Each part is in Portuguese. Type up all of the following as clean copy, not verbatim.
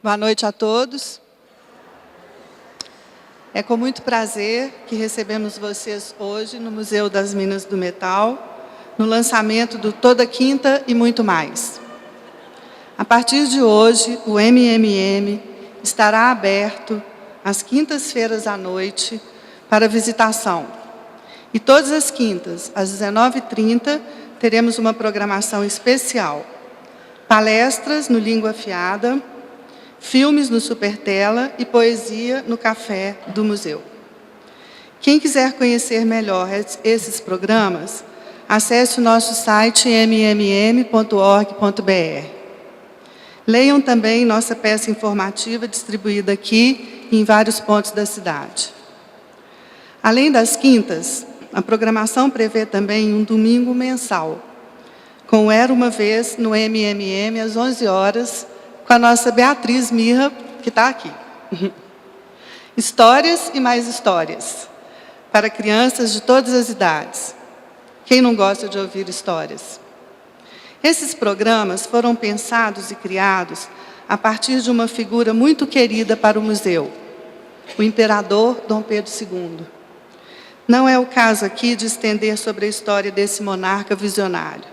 Boa noite a todos. É com muito prazer que recebemos vocês hoje no Museu das Minas do Metal, no lançamento do Toda Quinta e muito mais. A partir de hoje, o MMM estará aberto às quintas-feiras à noite para visitação. E todas as quintas, às 19h30, teremos uma programação especial. Palestras no Língua Afiada, filmes no Supertela e poesia no café do museu. Quem quiser conhecer melhor esses programas, acesse o nosso site mmm.org.br. Leiam também nossa peça informativa distribuída aqui em vários pontos da cidade. Além das quintas, a programação prevê também um domingo mensal, com Era Uma Vez no MMM às 11 horas, com a nossa Beatriz Mirra, que está aqui. Histórias e mais histórias, para crianças de todas as idades. Quem não gosta de ouvir histórias? Esses programas foram pensados e criados a partir de uma figura muito querida para o museu, o imperador Dom Pedro II. Não é o caso aqui de estender sobre a história desse monarca visionário,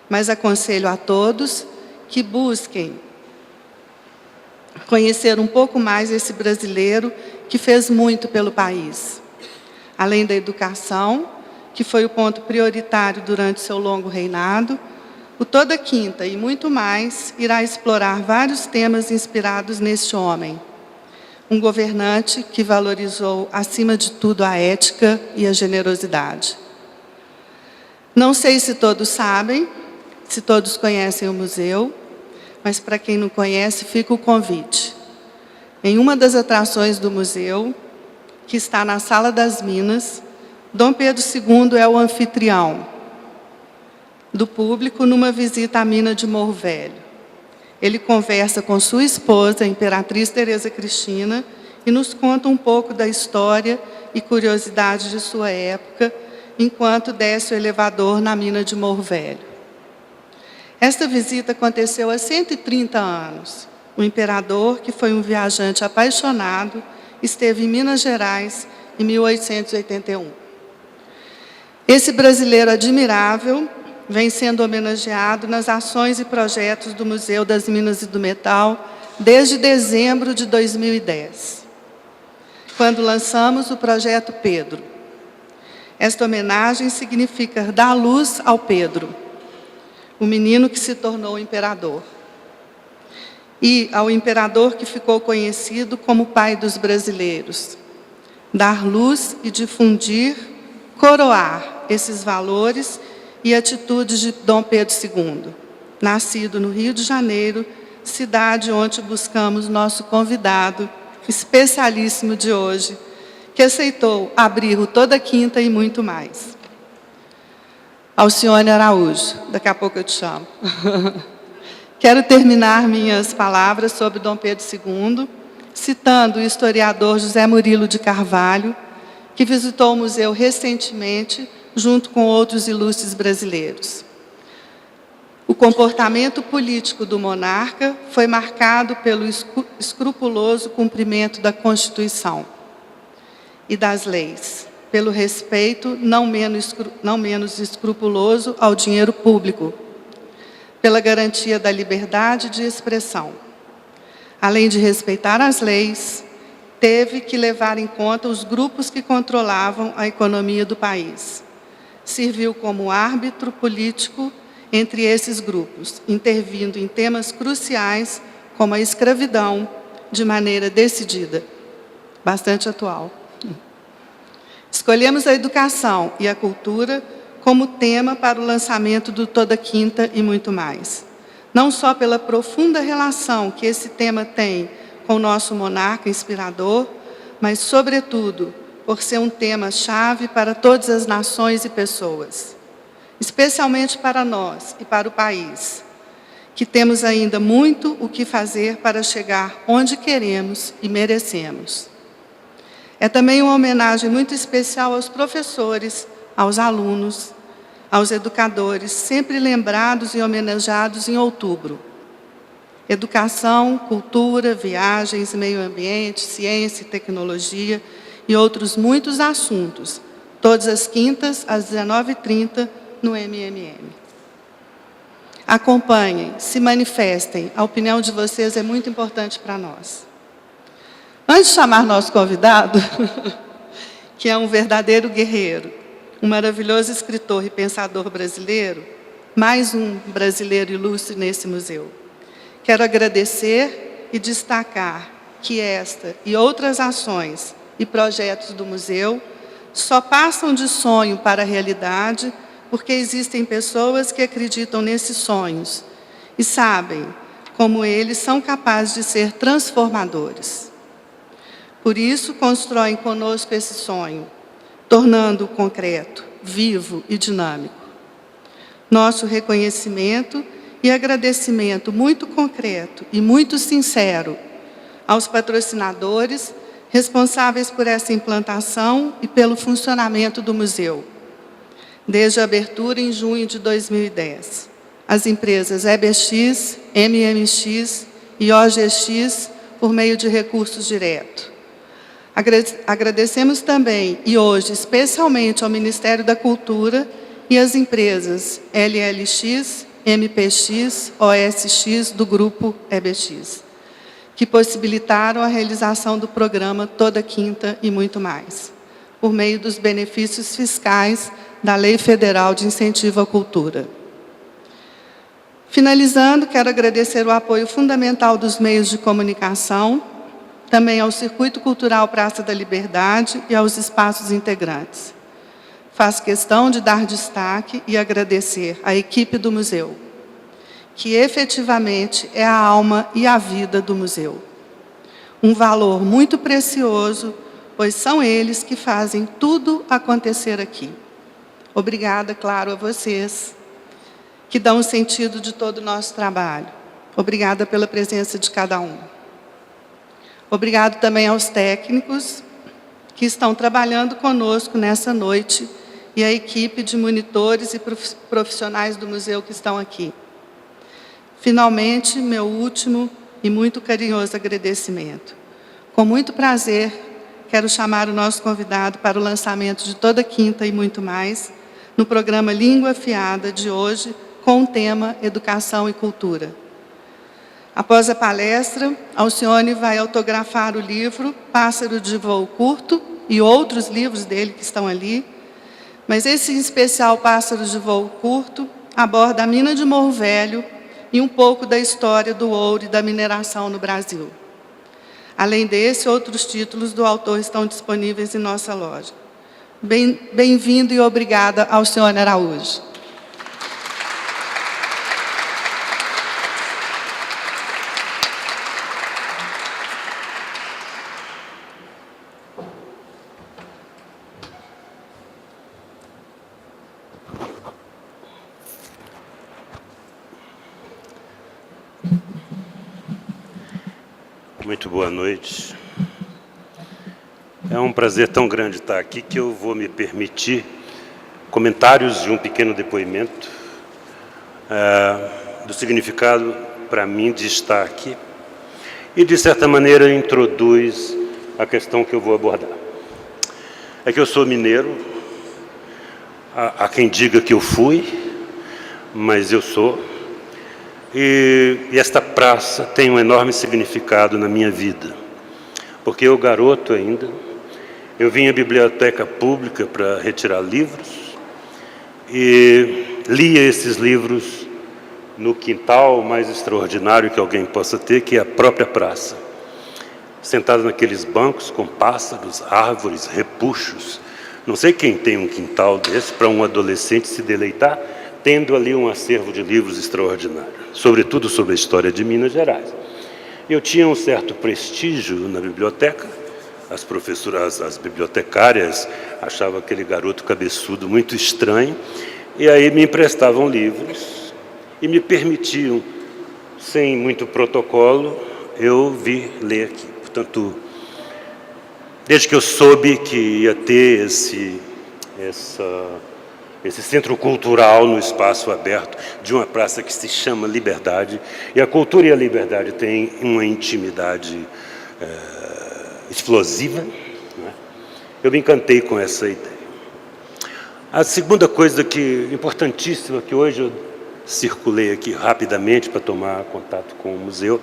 mas aconselho a todos que busquem conhecer um pouco mais esse brasileiro que fez muito pelo país. Além da educação, que foi o ponto prioritário durante seu longo reinado, o Toda Quinta e muito mais irá explorar vários temas inspirados neste homem. Um governante que valorizou, acima de tudo, a ética e a generosidade. Não sei se todos sabem, se todos conhecem o museu, mas para quem não conhece, fica o convite. Em uma das atrações do museu, que está na Sala das Minas, Dom Pedro II é o anfitrião do público numa visita à mina de Morro Velho. Ele conversa com sua esposa, a Imperatriz Teresa Cristina, e nos conta um pouco da história e curiosidades de sua época, enquanto desce o elevador na mina de Morro Velho. Esta visita aconteceu há 130 anos. O imperador, que foi um viajante apaixonado, esteve em Minas Gerais em 1881. Esse brasileiro admirável vem sendo homenageado nas ações e projetos do Museu das Minas e do Metal desde dezembro de 2010, quando lançamos o Projeto Pedro. Esta homenagem significa dar luz ao Pedro, o menino que se tornou imperador, e ao imperador que ficou conhecido como pai dos brasileiros. Dar luz e difundir, coroar esses valores e atitudes de Dom Pedro II, nascido no Rio de Janeiro, cidade onde buscamos nosso convidado especialíssimo de hoje, que aceitou abrir o Toda Quinta e muito mais. Alcione Araújo, daqui a pouco eu te chamo. Quero terminar minhas palavras sobre Dom Pedro II, citando o historiador José Murilo de Carvalho, que visitou o museu recentemente, junto com outros ilustres brasileiros. O comportamento político do monarca foi marcado pelo escrupuloso cumprimento da Constituição e das leis, pelo respeito não menos escrupuloso ao dinheiro público, pela garantia da liberdade de expressão. Além de respeitar as leis, teve que levar em conta os grupos que controlavam a economia do país. Serviu como árbitro político entre esses grupos, intervindo em temas cruciais como a escravidão, de maneira decidida, bastante atual. Escolhemos a educação e a cultura como tema para o lançamento do Toda Quinta e muito mais. Não só pela profunda relação que esse tema tem com o nosso monarca inspirador, mas, sobretudo, por ser um tema-chave para todas as nações e pessoas, especialmente para nós e para o país, que temos ainda muito o que fazer para chegar onde queremos e merecemos. É também uma homenagem muito especial aos professores, aos alunos, aos educadores, sempre lembrados e homenageados em outubro. educação, cultura, viagens, meio ambiente, ciência e tecnologia e outros muitos assuntos, todas as quintas, às 19h30, no MMM. Acompanhem, se manifestem, a opinião de vocês é muito importante para nós. Antes de chamar nosso convidado, que é um verdadeiro guerreiro, um maravilhoso escritor e pensador brasileiro, mais um brasileiro ilustre nesse museu, quero agradecer e destacar que esta e outras ações e projetos do museu só passam de sonho para a realidade porque existem pessoas que acreditam nesses sonhos e sabem como eles são capazes de ser transformadores. Por isso, constroem conosco esse sonho, tornando-o concreto, vivo e dinâmico. Nosso reconhecimento e agradecimento muito concreto e muito sincero aos patrocinadores responsáveis por essa implantação e pelo funcionamento do museu, desde a abertura em junho de 2010. As empresas EBX, MMX e OGX, por meio de recursos diretos. Agradecemos também, e hoje, especialmente ao Ministério da Cultura e às empresas LLX, MPX, OSX do Grupo EBX, que possibilitaram a realização do programa Toda Quinta e muito mais, por meio dos benefícios fiscais da Lei Federal de Incentivo à Cultura. Finalizando, quero agradecer o apoio fundamental dos meios de comunicação, também ao Circuito Cultural Praça da Liberdade e aos espaços integrantes. Faço questão de dar destaque e agradecer à equipe do museu, que efetivamente é a alma e a vida do museu. Um valor muito precioso, pois são eles que fazem tudo acontecer aqui. Obrigada, claro, a vocês, que dão o sentido de todo o nosso trabalho. Obrigada pela presença de cada um. Obrigado também aos técnicos que estão trabalhando conosco nessa noite e a equipe de monitores e profissionais do museu que estão aqui. Finalmente, meu último e muito carinhoso agradecimento. Com muito prazer, quero chamar o nosso convidado para o lançamento de Toda Quinta e muito mais, no programa Língua Afiada de hoje, com o tema Educação e Cultura. Após a palestra, Alcione vai autografar o livro Pássaro de Voo Curto e outros livros dele que estão ali, mas esse em especial Pássaro de Voo Curto aborda a mina de Morro Velho e um pouco da história do ouro e da mineração no Brasil. Além desse, outros títulos do autor estão disponíveis em nossa loja. Bem-vindo e obrigada, Alcione Araújo. Muito boa noite. É um prazer tão grande estar aqui que eu vou me permitir comentários de um pequeno depoimento do significado para mim de estar aqui e, de certa maneira, introduz a questão que eu vou abordar. É que eu sou mineiro, há quem diga que eu fui, mas eu sou. E esta praça tem um enorme significado na minha vida, porque eu, garoto ainda, eu vim à biblioteca pública para retirar livros e lia esses livros no quintal mais extraordinário que alguém possa ter, que é a própria praça. Sentado naqueles bancos com pássaros, árvores, repuxos. Não sei quem tem um quintal desse para um adolescente se deleitar, tendo ali um acervo de livros extraordinário, sobretudo sobre a história de Minas Gerais. Eu tinha um certo prestígio na biblioteca, as professoras, as bibliotecárias achavam aquele garoto cabeçudo muito estranho, e aí me emprestavam livros e me permitiam, sem muito protocolo, eu vir ler aqui. Portanto, desde que eu soube que ia ter essa esse centro cultural no espaço aberto de uma praça que se chama Liberdade. E a cultura e a liberdade têm uma intimidade explosiva, né? Eu me encantei com essa ideia. A segunda coisa importantíssima que hoje eu circulei aqui rapidamente para tomar contato com o museu,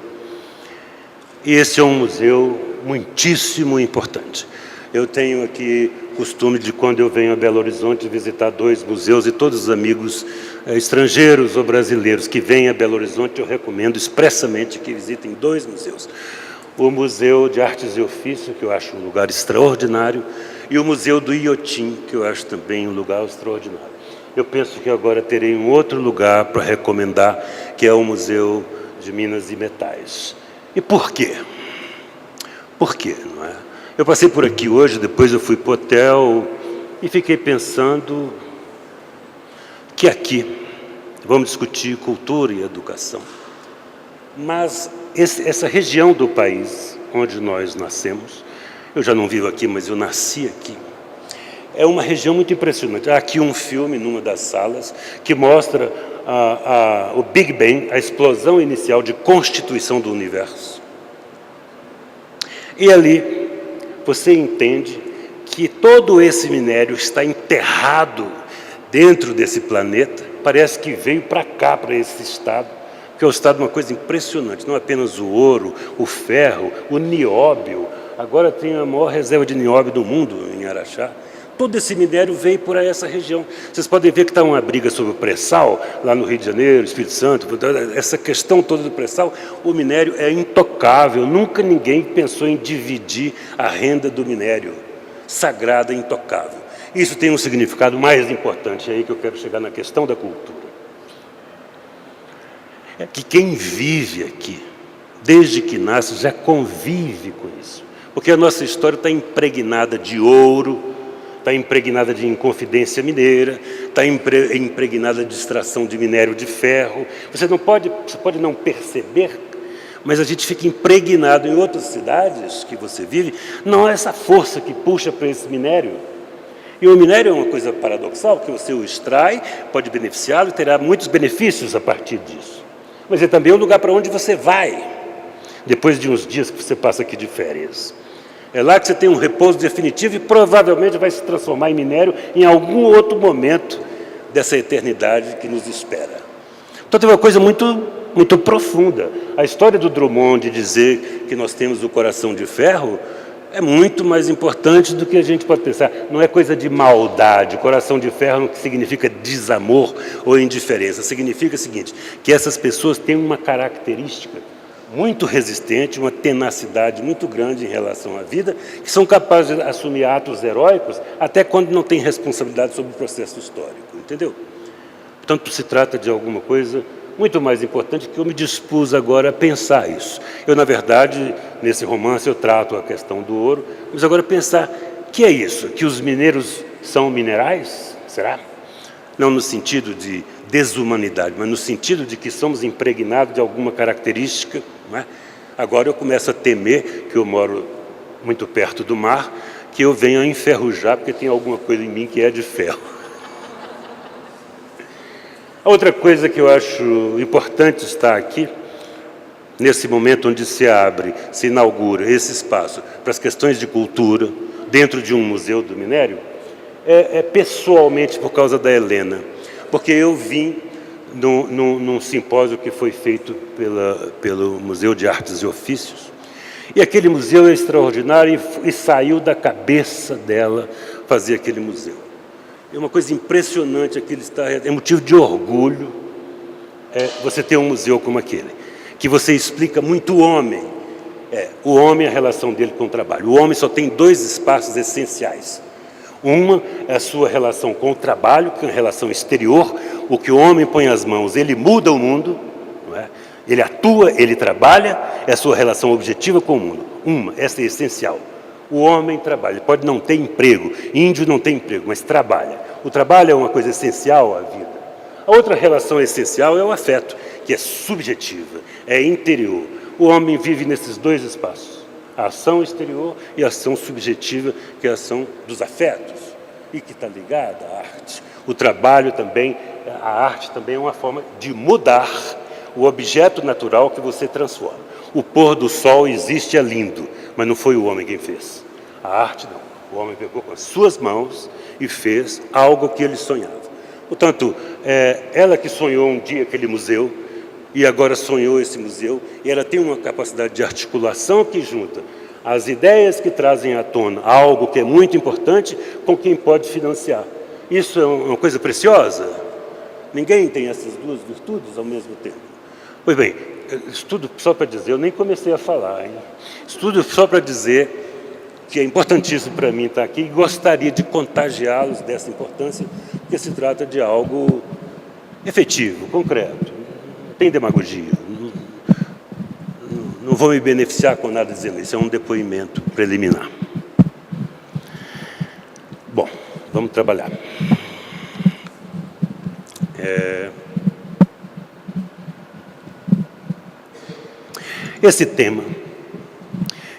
e esse é um museu muitíssimo importante. Eu tenho aqui costume de, quando eu venho a Belo Horizonte, visitar 2 museus, e todos os amigos estrangeiros ou brasileiros que vêm a Belo Horizonte, eu recomendo expressamente que visitem 2 museus. O Museu de Artes e Ofício, que eu acho um lugar extraordinário, e o Museu do Iotim, que eu acho também um lugar extraordinário. Eu penso que agora terei um outro lugar para recomendar, que é o Museu de Minas e Metais. E por quê? Por quê, não é? Eu passei por aqui hoje, depois eu fui para o hotel e fiquei pensando que aqui vamos discutir cultura e educação. Mas essa região do país onde nós nascemos, eu já não vivo aqui, mas eu nasci aqui, é uma região muito impressionante. Há aqui um filme numa das salas que mostra o Big Bang, a explosão inicial de constituição do universo. E ali você entende que todo esse minério está enterrado dentro desse planeta. Parece que veio para cá, para esse estado, porque o estado é uma coisa impressionante, não apenas o ouro, o ferro, o nióbio. Agora tem a maior reserva de nióbio do mundo em Araxá. Todo esse minério veio por essa região. Vocês podem ver que está uma briga sobre o pré-sal, lá no Rio de Janeiro, Espírito Santo, essa questão toda do pré-sal. O minério é intocável, nunca ninguém pensou em dividir a renda do minério, sagrada e intocável. Isso tem um significado mais importante, é aí que eu quero chegar na questão da cultura. É que quem vive aqui, desde que nasce, já convive com isso. Porque a nossa história está impregnada de ouro, está impregnada de inconfidência mineira, está impregnada de extração de minério de ferro. Você pode não perceber, mas a gente fica impregnado em outras cidades que você vive, não é essa força que puxa para esse minério. E o minério é uma coisa paradoxal, que você o extrai, pode beneficiá-lo e terá muitos benefícios a partir disso. Mas é também um lugar para onde você vai, depois de uns dias que você passa aqui de férias. É lá que você tem um repouso definitivo e provavelmente vai se transformar em minério em algum outro momento dessa eternidade que nos espera. Então tem uma coisa muito profunda. A história do Drummond de dizer que nós temos o coração de ferro é muito mais importante do que a gente pode pensar. Não é coisa de maldade. Coração de ferro não significa desamor ou indiferença. Significa o seguinte, que essas pessoas têm uma característica muito resistente, uma tenacidade muito grande em relação à vida, que são capazes de assumir atos heróicos até quando não têm responsabilidade sobre o processo histórico, entendeu? Portanto, se trata de alguma coisa muito mais importante que eu me dispus agora a pensar isso. Eu, na verdade, nesse romance eu trato a questão do ouro, mas agora pensar, que é isso? Que os mineiros são minerais? Será? Não no sentido de desumanidade, mas no sentido de que somos impregnados de alguma característica, não é? Agora eu começo a temer, que eu moro muito perto do mar, que eu venha a enferrujar, porque tem alguma coisa em mim que é de ferro. A outra coisa que eu acho importante estar aqui, nesse momento onde se abre, se inaugura esse espaço para as questões de cultura, dentro de um museu do minério, é pessoalmente por causa da Helena. Porque eu vim num simpósio que foi feito pelo Museu de Artes e Ofícios, e aquele museu é extraordinário e saiu da cabeça dela fazer aquele museu. É uma coisa impressionante, é motivo de orgulho você ter um museu como aquele, que você explica muito o homem. O homem, a relação dele com o trabalho. O homem só tem 2 espaços essenciais. Uma é a sua relação com o trabalho, que é a relação exterior, o que o homem põe as mãos, ele muda o mundo, não é? Ele atua, ele trabalha, é a sua relação objetiva com o mundo. Essa é essencial. O homem trabalha, ele pode não ter emprego, índio não tem emprego, mas trabalha. O trabalho é uma coisa essencial à vida. A outra relação essencial é o afeto, que é subjetiva, é interior. O homem vive nesses 2 espaços. A ação exterior e a ação subjetiva, que é a ação dos afetos. e que está ligada à arte. O trabalho também, a arte também é uma forma de mudar o objeto natural que você transforma. O pôr do sol existe, é lindo, mas não foi o homem quem fez. A arte não. O homem pegou com as suas mãos e fez algo que ele sonhava. Portanto, ela que sonhou um dia aquele museu, e agora sonhou esse museu, e ela tem uma capacidade de articulação que junta as ideias que trazem à tona algo que é muito importante com quem pode financiar. Isso é uma coisa preciosa. Ninguém tem essas duas virtudes ao mesmo tempo. Pois bem, isso tudo só para dizer, eu nem comecei a falar, hein? Isso tudo só para dizer que é importantíssimo para mim estar aqui e gostaria de contagiá-los dessa importância, porque se trata de algo efetivo, concreto. Não tem demagogia. Não vou me beneficiar com nada dizendo isso, é um depoimento preliminar. Bom, vamos trabalhar. Esse tema,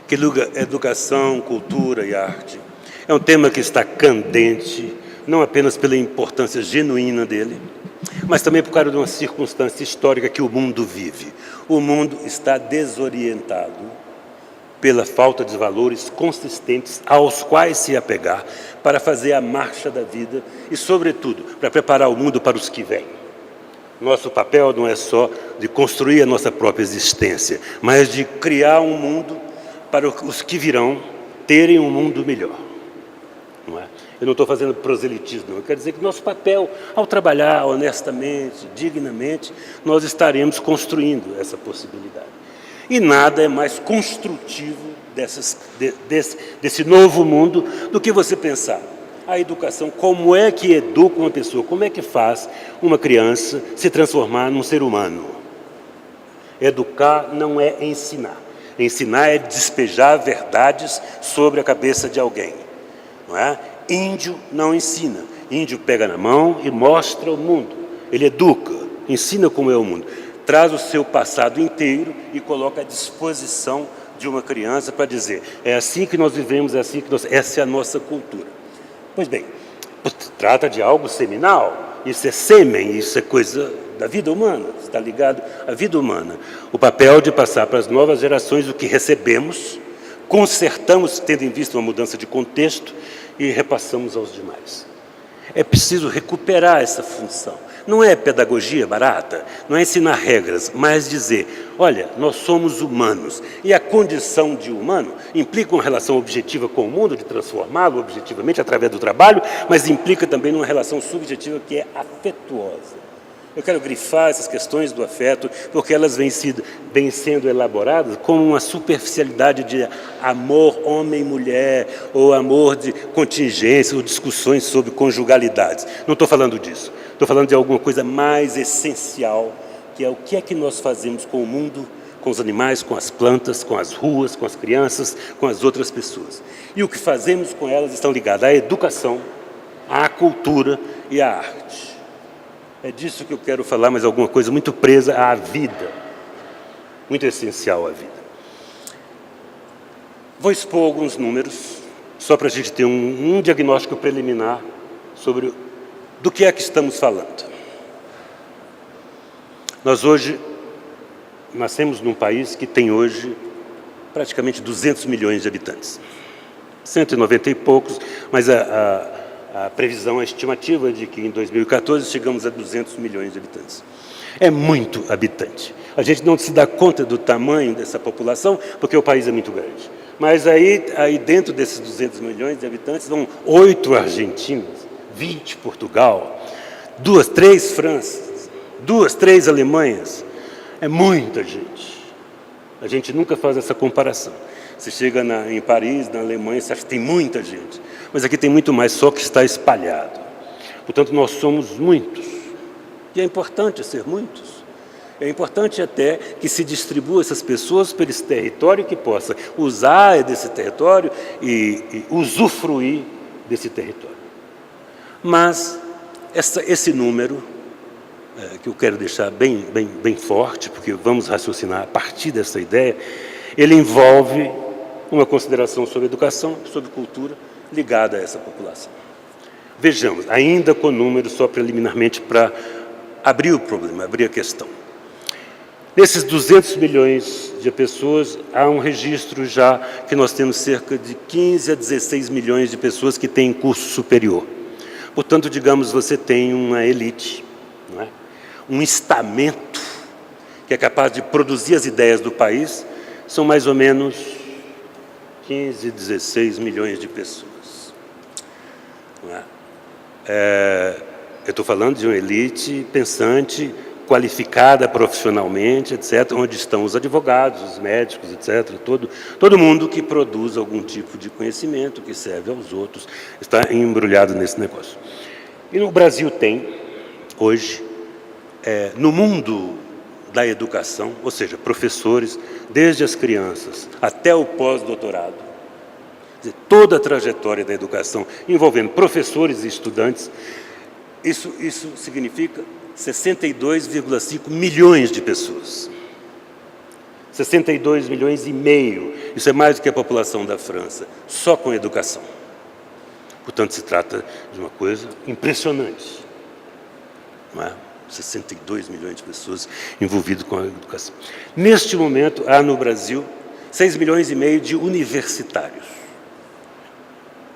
que liga educação, cultura e arte, é um tema que está candente, não apenas pela importância genuína dele, mas também por causa de uma circunstância histórica que o mundo vive. O mundo está desorientado pela falta de valores consistentes aos quais se apegar para fazer a marcha da vida e, sobretudo, para preparar o mundo para os que vêm. Nosso papel não é só de construir a nossa própria existência, mas de criar um mundo para os que virão terem um mundo melhor. Não é? Eu não estou fazendo proselitismo, não. Eu quero dizer que nosso papel, ao trabalhar honestamente, dignamente, nós estaremos construindo essa possibilidade. E nada é mais construtivo desse novo mundo do que você pensar. A educação, como é que educa uma pessoa? Como é que faz uma criança se transformar num ser humano? Educar não é ensinar. Ensinar é despejar verdades sobre a cabeça de alguém. Não é? Índio não ensina. Índio pega na mão e mostra o mundo. Ele educa, ensina como é o mundo. Traz o seu passado inteiro e coloca à disposição de uma criança para dizer: é assim que nós vivemos, é assim que essa é a nossa cultura. Pois bem, trata de algo seminal. Isso é sêmen, isso é coisa da vida humana, está ligado à vida humana. O papel de passar para as novas gerações o que recebemos, consertamos tendo em vista uma mudança de contexto e repassamos aos demais. É preciso recuperar essa função. Não é pedagogia barata, não é ensinar regras, mas dizer: olha, nós somos humanos, e a condição de humano implica uma relação objetiva com o mundo, de transformá-lo objetivamente através do trabalho, mas implica também uma relação subjetiva que é afetuosa. Eu quero grifar essas questões do afeto, porque elas vêm sendo elaboradas como uma superficialidade de amor homem-mulher, ou amor de contingência, ou discussões sobre conjugalidades. Não estou falando disso. Estou falando de alguma coisa mais essencial, que é o que é que nós fazemos com o mundo, com os animais, com as plantas, com as ruas, com as crianças, com as outras pessoas. E o que fazemos com elas estão ligados à educação, à cultura e à arte. É disso que eu quero falar, mas alguma coisa muito presa à vida, muito essencial à vida. Vou expor alguns números, só para a gente ter um diagnóstico preliminar sobre do que é que estamos falando. Nós hoje nascemos num país que tem hoje praticamente 200 milhões de habitantes. 190 e poucos, mas a previsão, a estimativa de que em 2014 chegamos a 200 milhões de habitantes. É muito habitante. A gente não se dá conta do tamanho dessa população, porque o país é muito grande. Mas aí dentro desses 200 milhões de habitantes vão 8 Argentinas, 20 Portugal, 2, 3 Franças, 2, 3 Alemanhas. É muita gente. A gente nunca faz essa comparação. Você chega em Paris, na Alemanha, você acha que tem muita gente. Mas aqui tem muito mais, só que está espalhado. Portanto, nós somos muitos. E é importante ser muitos. É importante até que se distribua essas pessoas por esse território, que possa usar desse território e usufruir desse território. Mas esse número, que eu quero deixar bem forte, porque vamos raciocinar a partir dessa ideia, ele envolve uma consideração sobre educação, sobre cultura, ligada a essa população. Vejamos, ainda com números só preliminarmente para abrir o problema, abrir a questão. Nesses 200 milhões de pessoas, há um registro já que nós temos cerca de 15 a 16 milhões de pessoas que têm curso superior. Portanto, digamos, você tem uma elite, não é? Um estamento que é capaz de produzir as ideias do país, são mais ou menos 15, 16 milhões de pessoas. Não é? Eu estou falando de uma elite pensante, qualificada profissionalmente, etc., onde estão os advogados, os médicos, etc., todo mundo que produz algum tipo de conhecimento, que serve aos outros, está embrulhado nesse negócio. E no Brasil tem, hoje, no mundo da educação, ou seja, professores, desde as crianças até o pós-doutorado, toda a trajetória da educação, envolvendo professores e estudantes, isso significa 62,5 milhões de pessoas. 62 milhões e meio. Isso é mais do que a população da França, só com educação. Portanto, se trata de uma coisa impressionante. Não é? 62 milhões de pessoas envolvidas com a educação. Neste momento, há no Brasil 6 milhões e meio de universitários.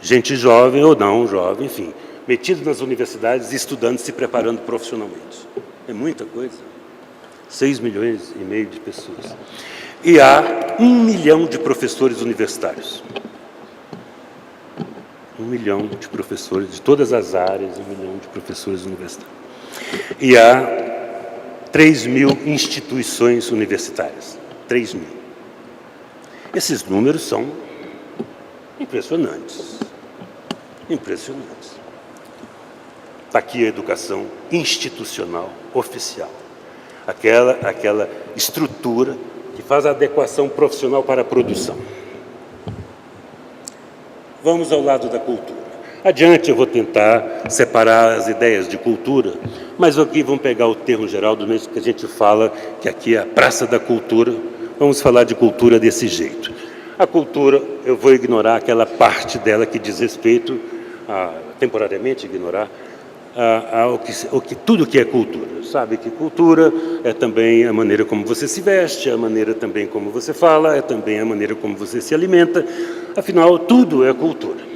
Gente jovem ou não jovem, enfim, metidos nas universidades, estudando, se preparando profissionalmente. É muita coisa. 6 milhões e meio de pessoas. E há 1 milhão de professores universitários. 1 milhão de professores de todas as áreas, 1 milhão de professores universitários. E há 3 mil instituições universitárias. 3 mil. Esses números são impressionantes. Impressionantes. Está aqui a educação institucional, oficial. Aquela estrutura que faz a adequação profissional para a produção. Vamos ao lado da cultura. Adiante eu vou tentar separar as ideias de cultura, mas aqui vamos pegar o termo geral do mesmo que a gente fala, que aqui é a Praça da Cultura. Vamos falar de cultura desse jeito. A cultura, eu vou ignorar aquela parte dela que diz respeito, temporariamente ignorar, tudo que é cultura. Sabe que cultura é também a maneira como você se veste, a maneira também como você fala, é também a maneira como você se alimenta. Afinal, tudo é cultura.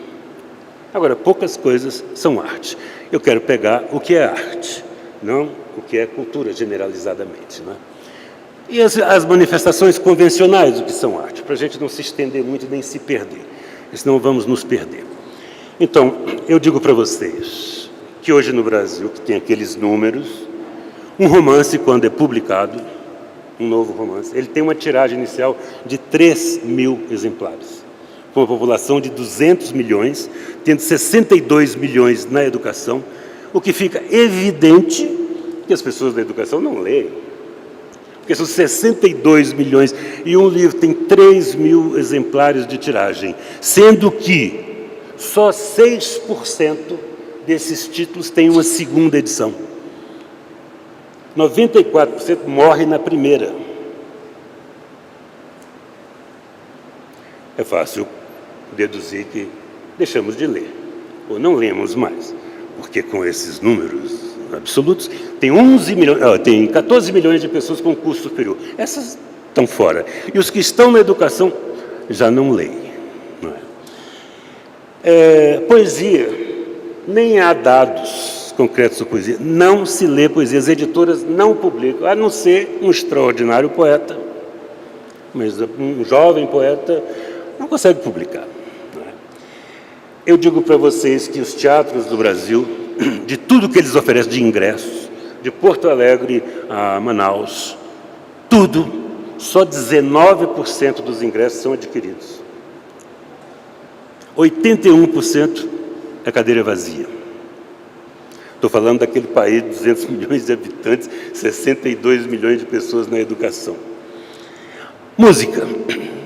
Agora, poucas coisas são arte. Eu quero pegar o que é arte, não o que é cultura generalizadamente. Não é? E as manifestações convencionais do que são arte, para a gente não se estender muito nem se perder, senão vamos nos perder. Então, eu digo para vocês que hoje no Brasil, que tem aqueles números, um romance, quando é publicado, um novo romance, ele tem uma tiragem inicial de 3 mil exemplares. Com uma população de 200 milhões, tendo 62 milhões na educação, o que fica evidente que as pessoas da educação não leem. Porque são 62 milhões e um livro tem 3 mil exemplares de tiragem, sendo que só 6% desses títulos têm uma segunda edição. 94% morre na primeira. É fácil deduzir que deixamos de ler, ou não lemos mais, porque com esses números absolutos, tem 14 milhões de pessoas com curso superior. Essas estão fora. E os que estão na educação já não leem. Não é? Poesia, nem há dados concretos sobre poesia. Não se lê poesia. As editoras não publicam, a não ser um extraordinário poeta. Mas um jovem poeta não consegue publicar. Não é? Eu digo para vocês que os teatros do Brasil, de tudo que eles oferecem de ingressos, de Porto Alegre a Manaus, tudo, só 19% dos ingressos são adquiridos. 81% é cadeira vazia. Estou falando daquele país de 200 milhões de habitantes, 62 milhões de pessoas na educação. Música.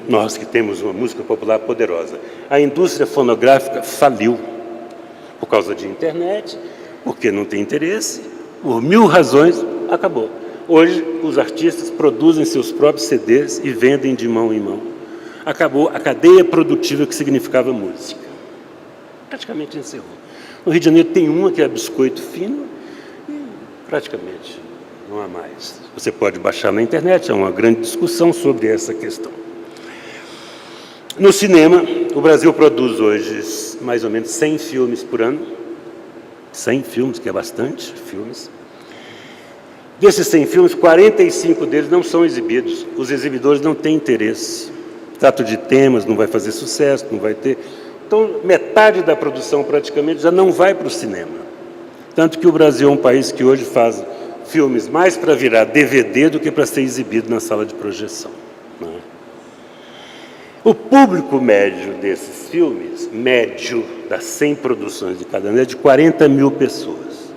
Nós que temos uma música popular poderosa. A indústria fonográfica faliu por causa de internet, porque não tem interesse, por 1000 razões, acabou. Hoje, os artistas produzem seus próprios CDs e vendem de mão em mão. Acabou a cadeia produtiva que significava música. praticamente encerrou. No Rio de Janeiro tem uma que é Biscoito Fino e praticamente não há mais. Você pode baixar na internet, há uma grande discussão sobre essa questão. No cinema, o Brasil produz hoje mais ou menos 100 filmes por ano. 100 filmes, que é bastante filmes. Desses 100 filmes, 45 deles não são exibidos. Os exibidores não têm interesse. Trato de temas, não vai fazer sucesso, não vai ter... Então, metade da produção praticamente já não vai para o cinema. Tanto que o Brasil é um país que hoje faz filmes mais para virar DVD do que para ser exibido na sala de projeção. Não é? O público médio desses filmes, médio das 100 produções de cada ano, é de 40 mil pessoas.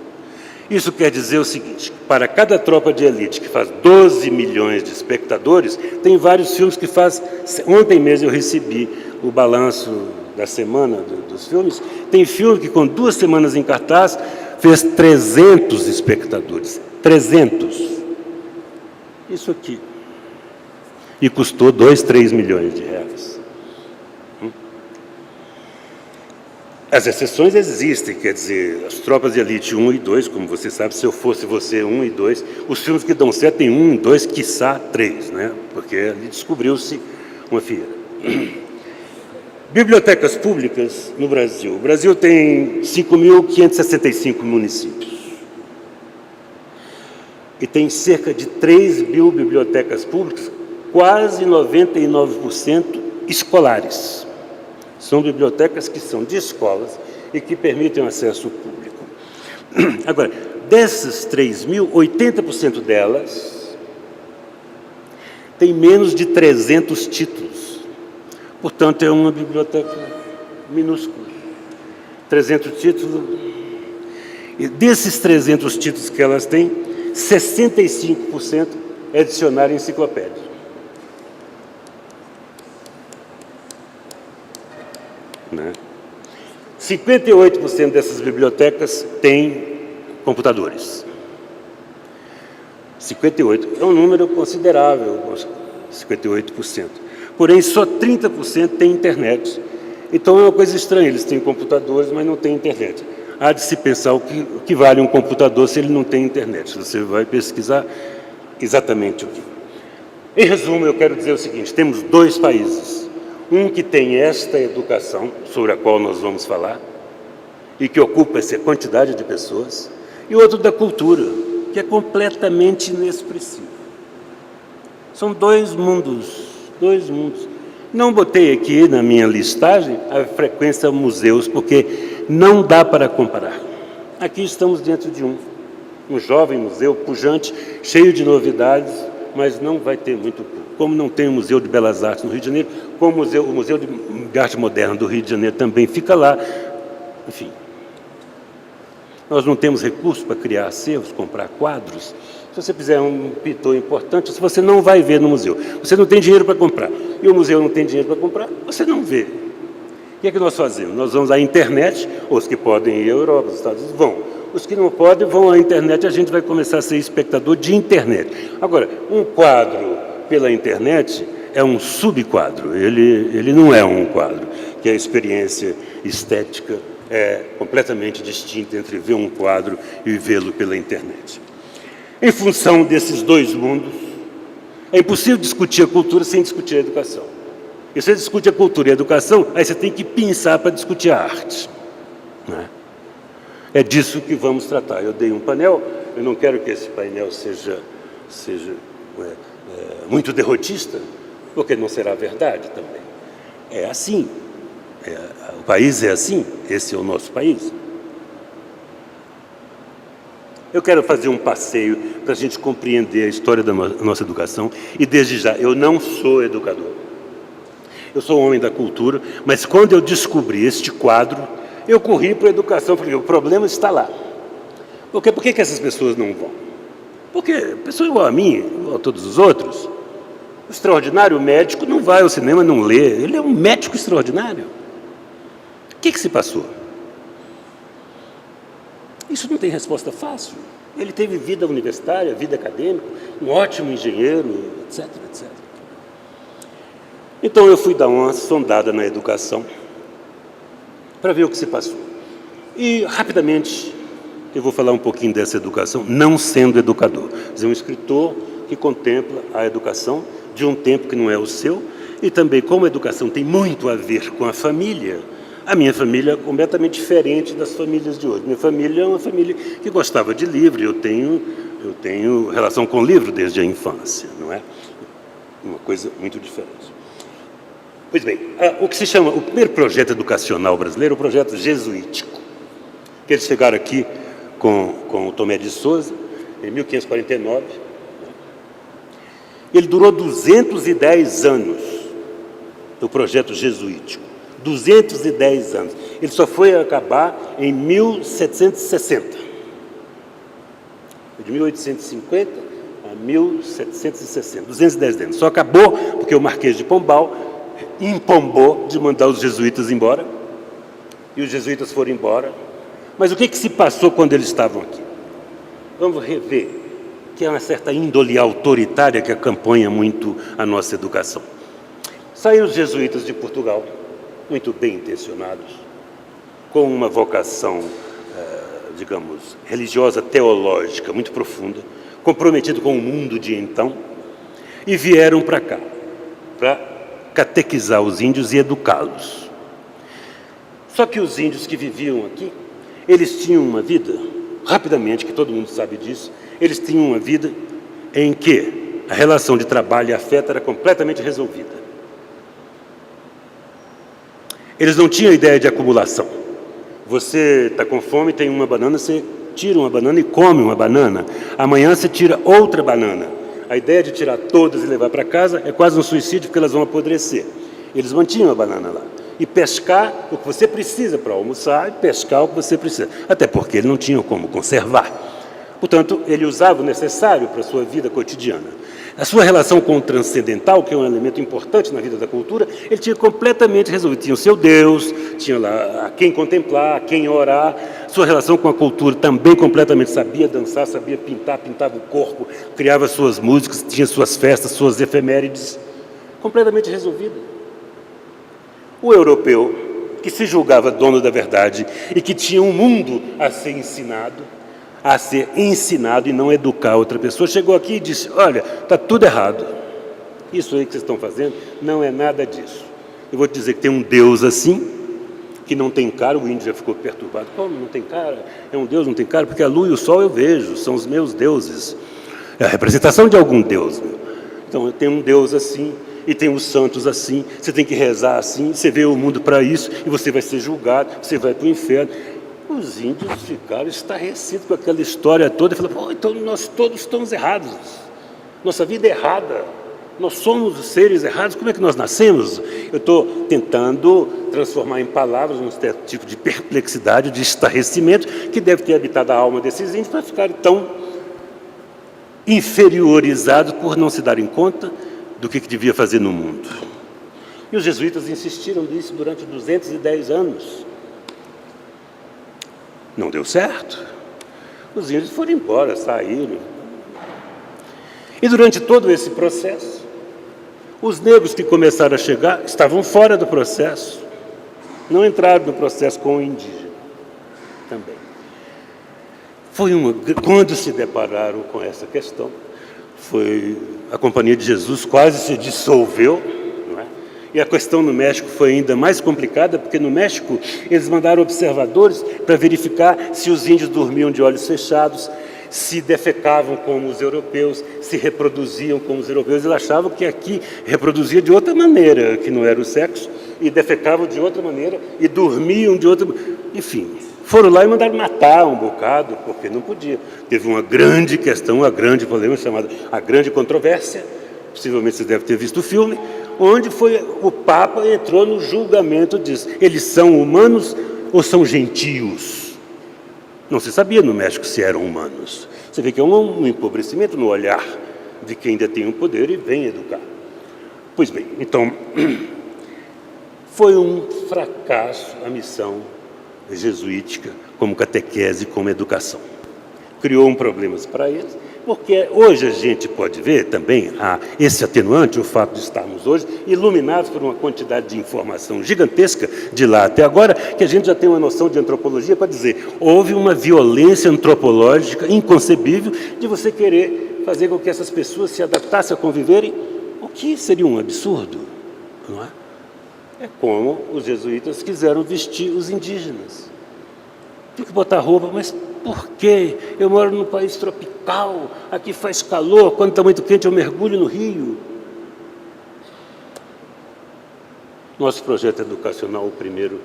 Isso quer dizer o seguinte, para cada tropa de elite que faz 12 milhões de espectadores, tem vários filmes que faz... Ontem mesmo eu recebi o balanço da semana dos filmes, tem filme que com 2 semanas em cartaz fez 300 espectadores. 300. Isso aqui. E custou 2, 3 milhões de reais. As exceções existem, quer dizer, as tropas de elite 1 e 2, como você sabe, se eu fosse você 1 e 2, os filmes que dão certo tem 1, 2, quiçá 3, né? Porque ali descobriu-se uma fieira. Bibliotecas públicas no Brasil. O Brasil tem 5.565 municípios. E tem cerca de 3 mil bibliotecas públicas, quase 99% escolares. São bibliotecas que são de escolas e que permitem o acesso público. Agora, dessas 3 mil, 80% delas tem menos de 300 títulos. Portanto, é uma biblioteca minúscula. 300 títulos. E desses 300 títulos que elas têm, 65% é dicionário e enciclopédia. Né? 58% dessas bibliotecas têm computadores. 58% é um número considerável, 58%. Porém, só 30% tem internet. Então é uma coisa estranha, eles têm computadores, mas não têm internet. Há de se pensar o que vale um computador se ele não tem internet. Você vai pesquisar exatamente o que. Em resumo, eu quero dizer o seguinte, temos 2 países. Um que tem esta educação, sobre a qual nós vamos falar, e que ocupa essa quantidade de pessoas, e outro da cultura, que é completamente inexpressivo. São 2 mundos, 2 mundos. Não botei aqui na minha listagem a frequência a museus, porque não dá para comparar. Aqui estamos dentro de um jovem museu pujante, cheio de novidades, mas não vai ter muito público. Como não tem o Museu de Belas Artes no Rio de Janeiro, como o Museu de Arte Moderna do Rio de Janeiro também fica lá. Enfim, nós não temos recursos para criar acervos, comprar quadros. Se você fizer um pintor importante, você não vai ver no museu. Você não tem dinheiro para comprar. E o museu não tem dinheiro para comprar, você não vê. O que é que nós fazemos? Nós vamos à internet, os que podem ir à Europa, os Estados Unidos vão. Os que não podem vão à internet, a gente vai começar a ser espectador de internet. Agora, um quadro pela internet é um subquadro, ele não é um quadro, que a experiência estética é completamente distinta entre ver um quadro e vê-lo pela internet. Em função desses 2 mundos, é impossível discutir a cultura sem discutir a educação. E se você discute a cultura e a educação, aí você tem que pensar para discutir a arte. Né? É disso que vamos tratar. Eu dei um painel, eu não quero que esse painel seja muito derrotista, porque não será verdade também. É assim. O país é assim, esse é o nosso país. Eu quero fazer um passeio para a gente compreender a história da nossa educação e, desde já, eu não sou educador. Eu sou um homem da cultura, mas quando eu descobri este quadro, eu corri para a educação, falei, o problema está lá. Por que essas pessoas não vão? Porque pessoa igual a mim, igual a todos os outros, o extraordinário médico não vai ao cinema, não lê, ele é um médico extraordinário. O que se passou? Isso não tem resposta fácil. Ele teve vida universitária, vida acadêmica, um ótimo engenheiro, etc, etc. Então eu fui dar uma sondada na educação para ver o que se passou. E, rapidamente, eu vou falar um pouquinho dessa educação, não sendo educador. Quer dizer, um escritor que contempla a educação de um tempo que não é o seu, e também como a educação tem muito a ver com a família. A minha família é completamente diferente das famílias de hoje. Minha família é uma família que gostava de livro, eu tenho relação com livro desde a infância, não é? Uma coisa muito diferente. Pois bem, o que se chama o primeiro projeto educacional brasileiro, o projeto jesuítico, que eles chegaram aqui com o Tomé de Souza, em 1549. Ele durou 210 anos, o projeto jesuítico. 210 anos. Ele só foi acabar em 1760. De 1850 a 1760. 210 anos. Só acabou porque o Marquês de Pombal empombou de mandar os jesuítas embora. E os jesuítas foram embora. Mas o que se passou quando eles estavam aqui? Vamos rever que é uma certa índole autoritária que acompanha muito a nossa educação. Saíram os jesuítas de Portugal, muito bem intencionados, com uma vocação, digamos, religiosa, teológica, muito profunda, comprometido com o mundo de então, e vieram para cá, para catequizar os índios e educá-los. Só que os índios que viviam aqui, eles tinham uma vida, rapidamente, que todo mundo sabe disso, eles tinham uma vida em que a relação de trabalho e afeto era completamente resolvida. Eles não tinham ideia de acumulação. Você está com fome, tem uma banana, você tira uma banana e come uma banana. Amanhã você tira outra banana. A ideia de tirar todas e levar para casa é quase um suicídio, porque elas vão apodrecer. Eles mantinham a banana lá. E pescar o que você precisa para almoçar, e pescar o que você precisa. Até porque eles não tinham como conservar. Portanto, ele usava o necessário para a sua vida cotidiana. A sua relação com o transcendental, que é um elemento importante na vida da cultura, ele tinha completamente resolvido. Tinha o seu Deus, tinha lá a quem contemplar, a quem orar. Sua relação com a cultura também completamente sabia dançar, sabia pintar, pintava o corpo, criava suas músicas, tinha suas festas, suas efemérides. Completamente resolvida. O europeu, que se julgava dono da verdade e que tinha um mundo a ser ensinado e não educar outra pessoa, chegou aqui e disse, olha, está tudo errado. Isso aí que vocês estão fazendo não é nada disso. Eu vou te dizer que tem um Deus assim, que não tem cara, o índio já ficou perturbado. Como não tem cara? É um Deus, não tem cara? Porque a lua e o sol eu vejo, são os meus deuses. É a representação de algum Deus. Então, tem um Deus assim, e tem os santos assim, você tem que rezar assim, você vê o mundo para isso, e você vai ser julgado, você vai para o inferno. Os índios ficaram estarrecidos com aquela história toda e falaram, então nós todos estamos errados, nossa vida é errada, nós somos os seres errados, como é que nós nascemos? Eu estou tentando transformar em palavras um certo tipo de perplexidade, de estarrecimento, que deve ter habitado a alma desses índios para ficarem tão inferiorizados por não se darem conta do que devia fazer no mundo. E os jesuítas insistiram nisso durante 210 anos. Não deu certo. Os índios foram embora, saíram. E durante todo esse processo, os negros que começaram a chegar estavam fora do processo. Não entraram no processo com o indígena também. Quando se depararam com essa questão, a Companhia de Jesus quase se dissolveu. E a questão no México foi ainda mais complicada, porque no México eles mandaram observadores para verificar se os índios dormiam de olhos fechados, se defecavam como os europeus, se reproduziam como os europeus. Eles achavam que aqui reproduzia de outra maneira, que não era o sexo, e defecavam de outra maneira, e dormiam de outra maneira. Enfim, foram lá e mandaram matar um bocado, porque não podia. Teve uma grande questão, uma grande problema chamada a Grande Controvérsia, possivelmente vocês devem ter visto o filme, onde o Papa entrou no julgamento disso. Eles são humanos ou são gentios? Não se sabia no México se eram humanos. Você vê que é um empobrecimento no olhar de quem ainda tem um poder e vem educar. Pois bem, então, foi um fracasso a missão jesuítica como catequese, como educação. Criou problemas para eles, Porque hoje a gente pode ver também esse atenuante, o fato de estarmos hoje iluminados por uma quantidade de informação gigantesca de lá até agora, que a gente já tem uma noção de antropologia para dizer, houve uma violência antropológica inconcebível de você querer fazer com que essas pessoas se adaptassem a conviverem, o que seria um absurdo, não é? É como os jesuítas quiseram vestir os indígenas. Tem que botar roupa, mas por quê? Eu moro num país tropical, aqui faz calor, quando está muito quente eu mergulho no rio. Nosso projeto educacional, o primeiro,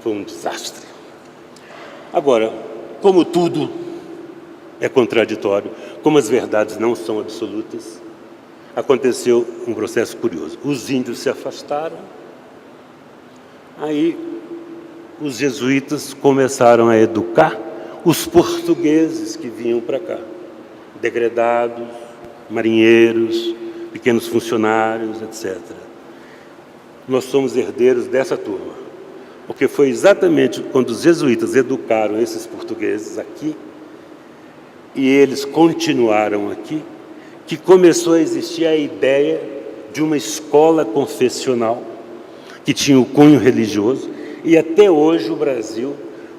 foi um desastre. Agora, como tudo é contraditório, como as verdades não são absolutas, aconteceu um processo curioso. Os índios se afastaram, aí os jesuítas começaram a educar os portugueses que vinham para cá, degredados, marinheiros, pequenos funcionários, etc. Nós somos herdeiros dessa turma, porque foi exatamente quando os jesuítas educaram esses portugueses aqui, e eles continuaram aqui, que começou a existir a ideia de uma escola confessional, que tinha o cunho religioso, e até hoje o Brasil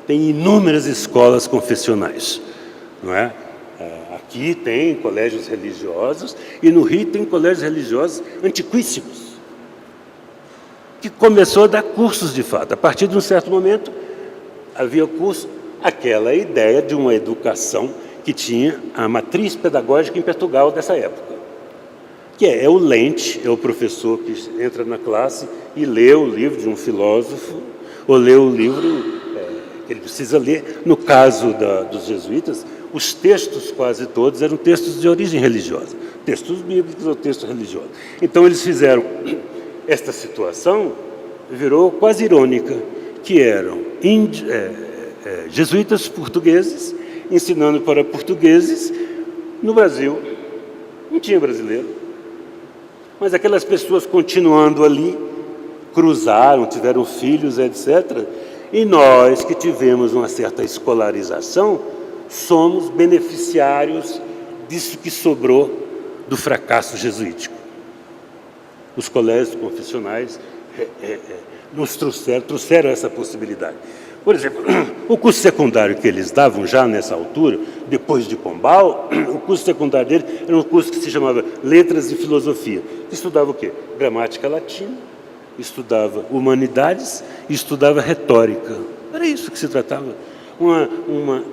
tem inúmeras escolas confessionais, não é? Aqui tem colégios religiosos e no Rio tem colégios religiosos antiquíssimos, que começou a dar cursos de fato. A partir de um certo momento havia curso, aquela ideia de uma educação que tinha a matriz pedagógica em Portugal dessa época, que é o lente, é o professor que entra na classe e lê o livro de um filósofo, ou lê o livro que ele precisa ler. No caso dos jesuítas, os textos quase todos eram textos de origem religiosa, textos bíblicos ou textos religiosos. Então eles fizeram, esta situação virou quase irônica, que eram jesuítas portugueses ensinando para portugueses. No Brasil não tinha brasileiro, mas aquelas pessoas continuando ali, cruzaram, tiveram filhos, etc. E nós que tivemos uma certa escolarização, somos beneficiários disso que sobrou do fracasso jesuítico. Os colégios confessionais nos trouxeram essa possibilidade. Por exemplo, o curso secundário que eles davam já nessa altura, depois de Pombal, o curso secundário dele era um curso que se chamava Letras e Filosofia. Estudava o quê? Gramática latina, estudava humanidades e estudava retórica. Era isso que se tratava. Uma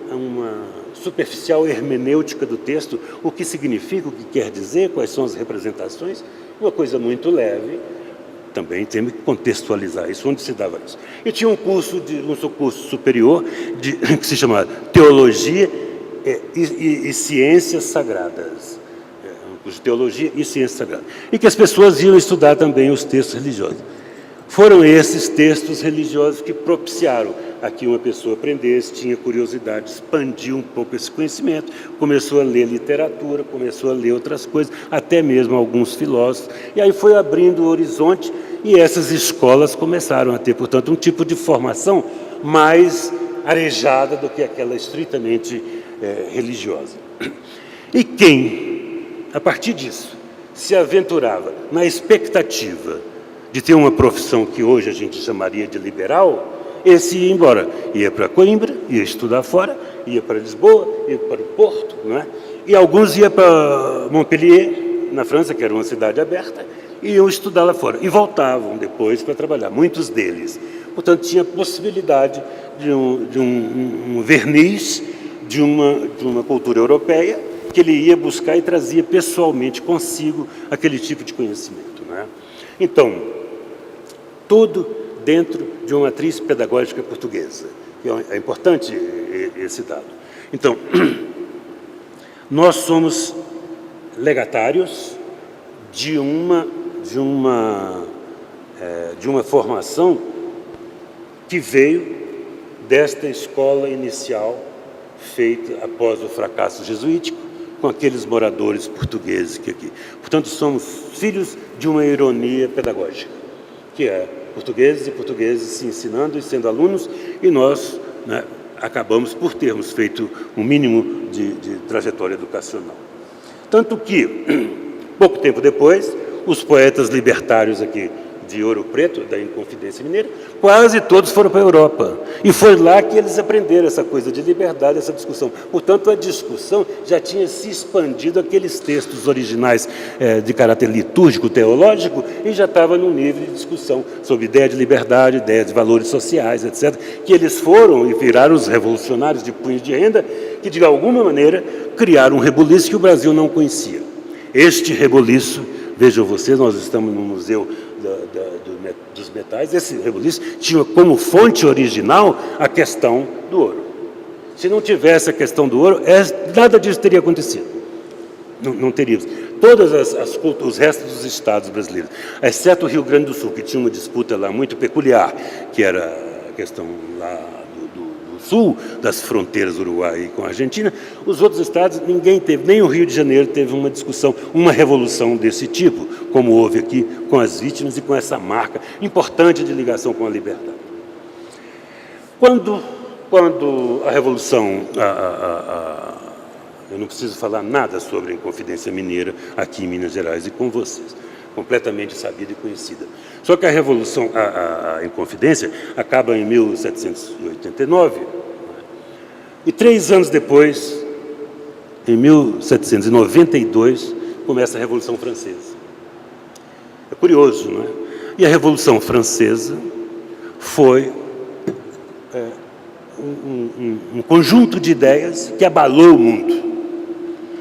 superficial hermenêutica do texto, o que significa, o que quer dizer, quais são as representações, uma coisa muito leve. Também temos que contextualizar isso, onde se dava isso. E tinha um curso superior que se chamava Teologia e Ciências Sagradas. Um curso de Teologia e Ciências Sagradas. E que as pessoas iam estudar também os textos religiosos. Foram esses textos religiosos que propiciaram a que uma pessoa aprendesse, tinha curiosidade, expandiu um pouco esse conhecimento, começou a ler literatura, começou a ler outras coisas, até mesmo alguns filósofos, e aí foi abrindo o horizonte, e essas escolas começaram a ter, portanto, um tipo de formação mais arejada do que aquela estritamente religiosa. E quem, a partir disso, se aventurava na expectativa de ter uma profissão que hoje a gente chamaria de liberal, esse ia embora, ia para Coimbra, ia estudar fora, ia para Lisboa, ia para o Porto, não é? E alguns iam para Montpellier, na França, que era uma cidade aberta, e iam estudar lá fora, e voltavam depois para trabalhar, muitos deles. Portanto, tinha possibilidade de um verniz de uma cultura europeia que ele ia buscar e trazia pessoalmente consigo aquele tipo de conhecimento, não é? Então, tudo dentro de uma matriz pedagógica portuguesa. É importante esse dado. Então, nós somos legatários de uma formação que veio desta escola inicial feita após o fracasso jesuítico, com aqueles moradores portugueses que aqui. Portanto, somos filhos de uma ironia pedagógica, que é portugueses e portugueses se ensinando e sendo alunos, e nós, né, acabamos por termos feito um mínimo de trajetória educacional. Tanto que, pouco tempo depois, os poetas libertários aqui de Ouro Preto, da Inconfidência Mineira, quase todos foram para a Europa. E foi lá que eles aprenderam essa coisa de liberdade, essa discussão. Portanto, a discussão já tinha se expandido aqueles textos originais de caráter litúrgico, teológico, e já estava num nível de discussão sobre ideia de liberdade, ideia de valores sociais, etc., que eles foram e viraram os revolucionários de punho de renda, que, de alguma maneira, criaram um rebuliço que o Brasil não conhecia. Este rebuliço, vejam vocês, nós estamos no Museu dos Metais, esse rebuliço tinha como fonte original a questão do ouro. Se não tivesse a questão do ouro, nada disso teria acontecido. Não teríamos. Todos os restos dos estados brasileiros, exceto o Rio Grande do Sul, que tinha uma disputa lá muito peculiar, que era a questão lá do sul, das fronteiras Uruguai com a Argentina, os outros estados, ninguém teve, nem o Rio de Janeiro teve uma discussão, uma revolução desse tipo, como houve aqui com as vítimas e com essa marca importante de ligação com a liberdade. Quando a Revolução, eu não preciso falar nada sobre a Inconfidência Mineira aqui em Minas Gerais e com vocês, completamente sabida e conhecida. Só que a Revolução, a Inconfidência, acaba em 1789, e 3 anos depois, em 1792, começa a Revolução Francesa. É curioso, não é? E a Revolução Francesa foi um conjunto de ideias que abalou o mundo.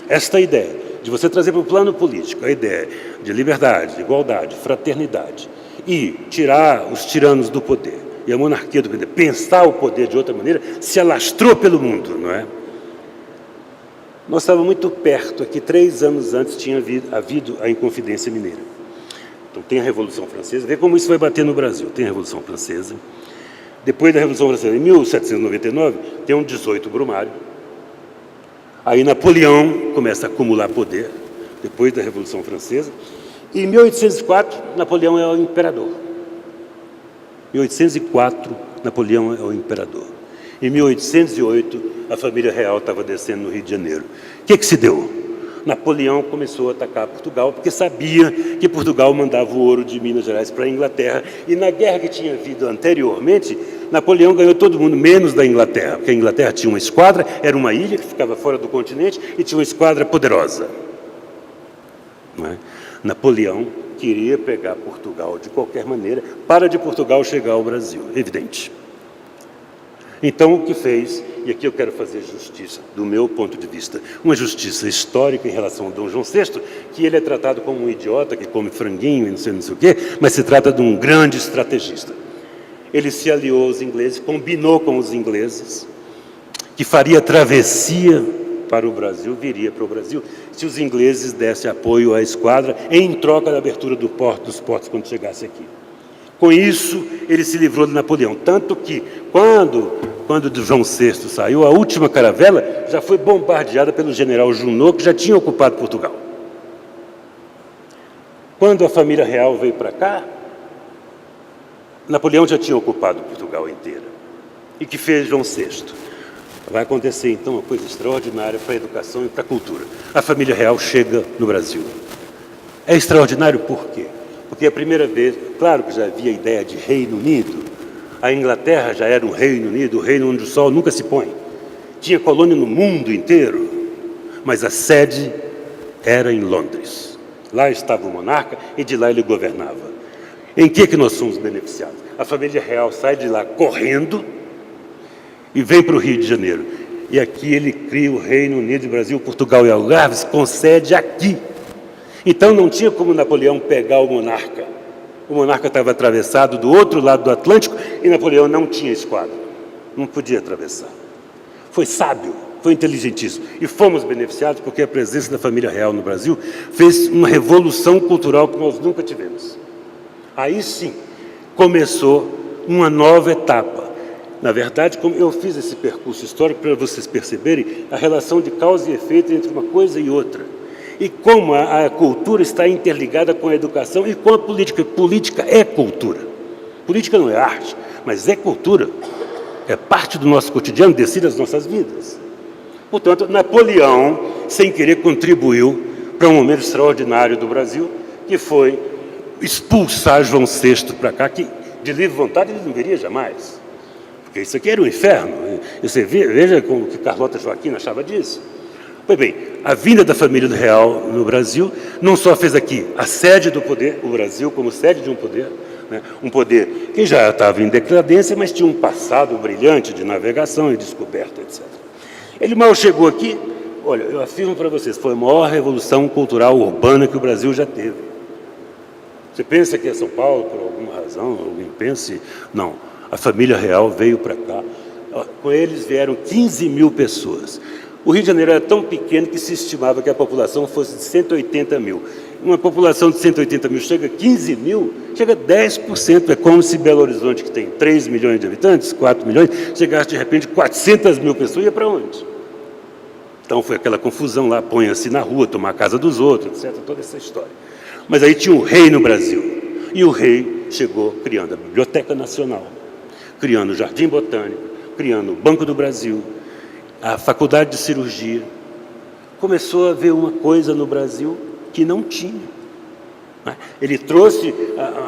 Esta ideia de você trazer para o plano político a ideia de liberdade, de igualdade, fraternidade, e tirar os tiranos do poder, e a monarquia do poder, pensar o poder de outra maneira, se alastrou pelo mundo, não é? Nós estávamos muito perto, aqui 3 anos antes tinha havido a Inconfidência Mineira. Então tem a Revolução Francesa, vê como isso vai bater no Brasil. Tem a Revolução Francesa, depois da Revolução Francesa, em 1799, tem um 18 Brumário. Aí Napoleão começa a acumular poder, depois da Revolução Francesa, e em 1804, Napoleão é o imperador. Em 1804, Napoleão é o imperador. Em 1808, a família real estava descendo no Rio de Janeiro. O que se deu? Napoleão começou a atacar Portugal, porque sabia que Portugal mandava o ouro de Minas Gerais para a Inglaterra. E na guerra que tinha havido anteriormente, Napoleão ganhou todo mundo, menos da Inglaterra, porque a Inglaterra tinha uma esquadra, era uma ilha que ficava fora do continente e tinha uma esquadra poderosa. Não é? Napoleão queria pegar Portugal de qualquer maneira, para de Portugal chegar ao Brasil, evidente. Então, o que fez, e aqui eu quero fazer justiça, do meu ponto de vista, uma justiça histórica em relação a Dom João VI, que ele é tratado como um idiota, que come franguinho e não sei o quê, mas se trata de um grande estrategista. Ele se aliou aos ingleses, combinou com os ingleses, que faria travessia para o Brasil, viria para o Brasil, se os ingleses dessem apoio à esquadra, em troca da abertura dos portos quando chegasse aqui. Com isso, ele se livrou de Napoleão. Tanto que, quando João VI saiu, a última caravela já foi bombardeada pelo general Junot, que já tinha ocupado Portugal. Quando a família real veio para cá, Napoleão já tinha ocupado Portugal inteira. E que fez João VI? Vai acontecer, então, uma coisa extraordinária para a educação e para a cultura. A família real chega no Brasil. É extraordinário por quê? Porque a primeira vez, claro que já havia a ideia de Reino Unido, a Inglaterra já era um Reino Unido, o reino onde o sol nunca se põe. Tinha colônia no mundo inteiro, mas a sede era em Londres. Lá estava o monarca e de lá ele governava. Em que nós somos beneficiados? A família real sai de lá correndo e vem para o Rio de Janeiro. E aqui ele cria o Reino Unido, Brasil, Portugal e Algarve, com sede aqui. Então não tinha como Napoleão pegar o monarca. O monarca estava atravessado do outro lado do Atlântico e Napoleão não tinha esquadra. Não podia atravessar. Foi sábio, foi inteligentíssimo. E fomos beneficiados porque a presença da família real no Brasil fez uma revolução cultural que nós nunca tivemos. Aí sim, começou uma nova etapa. Na verdade, como eu fiz esse percurso histórico para vocês perceberem a relação de causa e efeito entre uma coisa e outra. E como a cultura está interligada com a educação e com a política. Política é cultura. Política não é arte, mas é cultura. É parte do nosso cotidiano, decide as nossas vidas. Portanto, Napoleão, sem querer, contribuiu para um momento extraordinário do Brasil, que foi expulsar João VI para cá, que de livre vontade ele não viria jamais. Porque isso aqui era um inferno. Você veja como que Carlota Joaquim achava disso. Pois bem, a vinda da família real no Brasil não só fez aqui a sede do poder, o Brasil como sede de um poder, né? Um poder que já estava em decadência, mas tinha um passado brilhante de navegação e descoberta, etc. Ele mal chegou aqui, olha, eu afirmo para vocês, foi a maior revolução cultural urbana que o Brasil já teve. Você pensa que é São Paulo, por alguma razão, alguém pense? Não, a família real veio para cá. Com eles vieram 15 mil pessoas. O Rio de Janeiro era tão pequeno que se estimava que a população fosse de 180 mil. Uma população de 180 mil chega a 15 mil, chega a 10%. É como se Belo Horizonte, que tem 3 milhões de habitantes, 4 milhões, chegasse de repente 400 mil pessoas, ia para onde? Então foi aquela confusão lá, põe-se na rua, tomar a casa dos outros, etc., toda essa história. Mas aí tinha um rei no Brasil, e o rei chegou criando a Biblioteca Nacional, criando o Jardim Botânico, criando o Banco do Brasil, a Faculdade de Cirurgia. Começou a ver uma coisa no Brasil que não tinha. Ele trouxe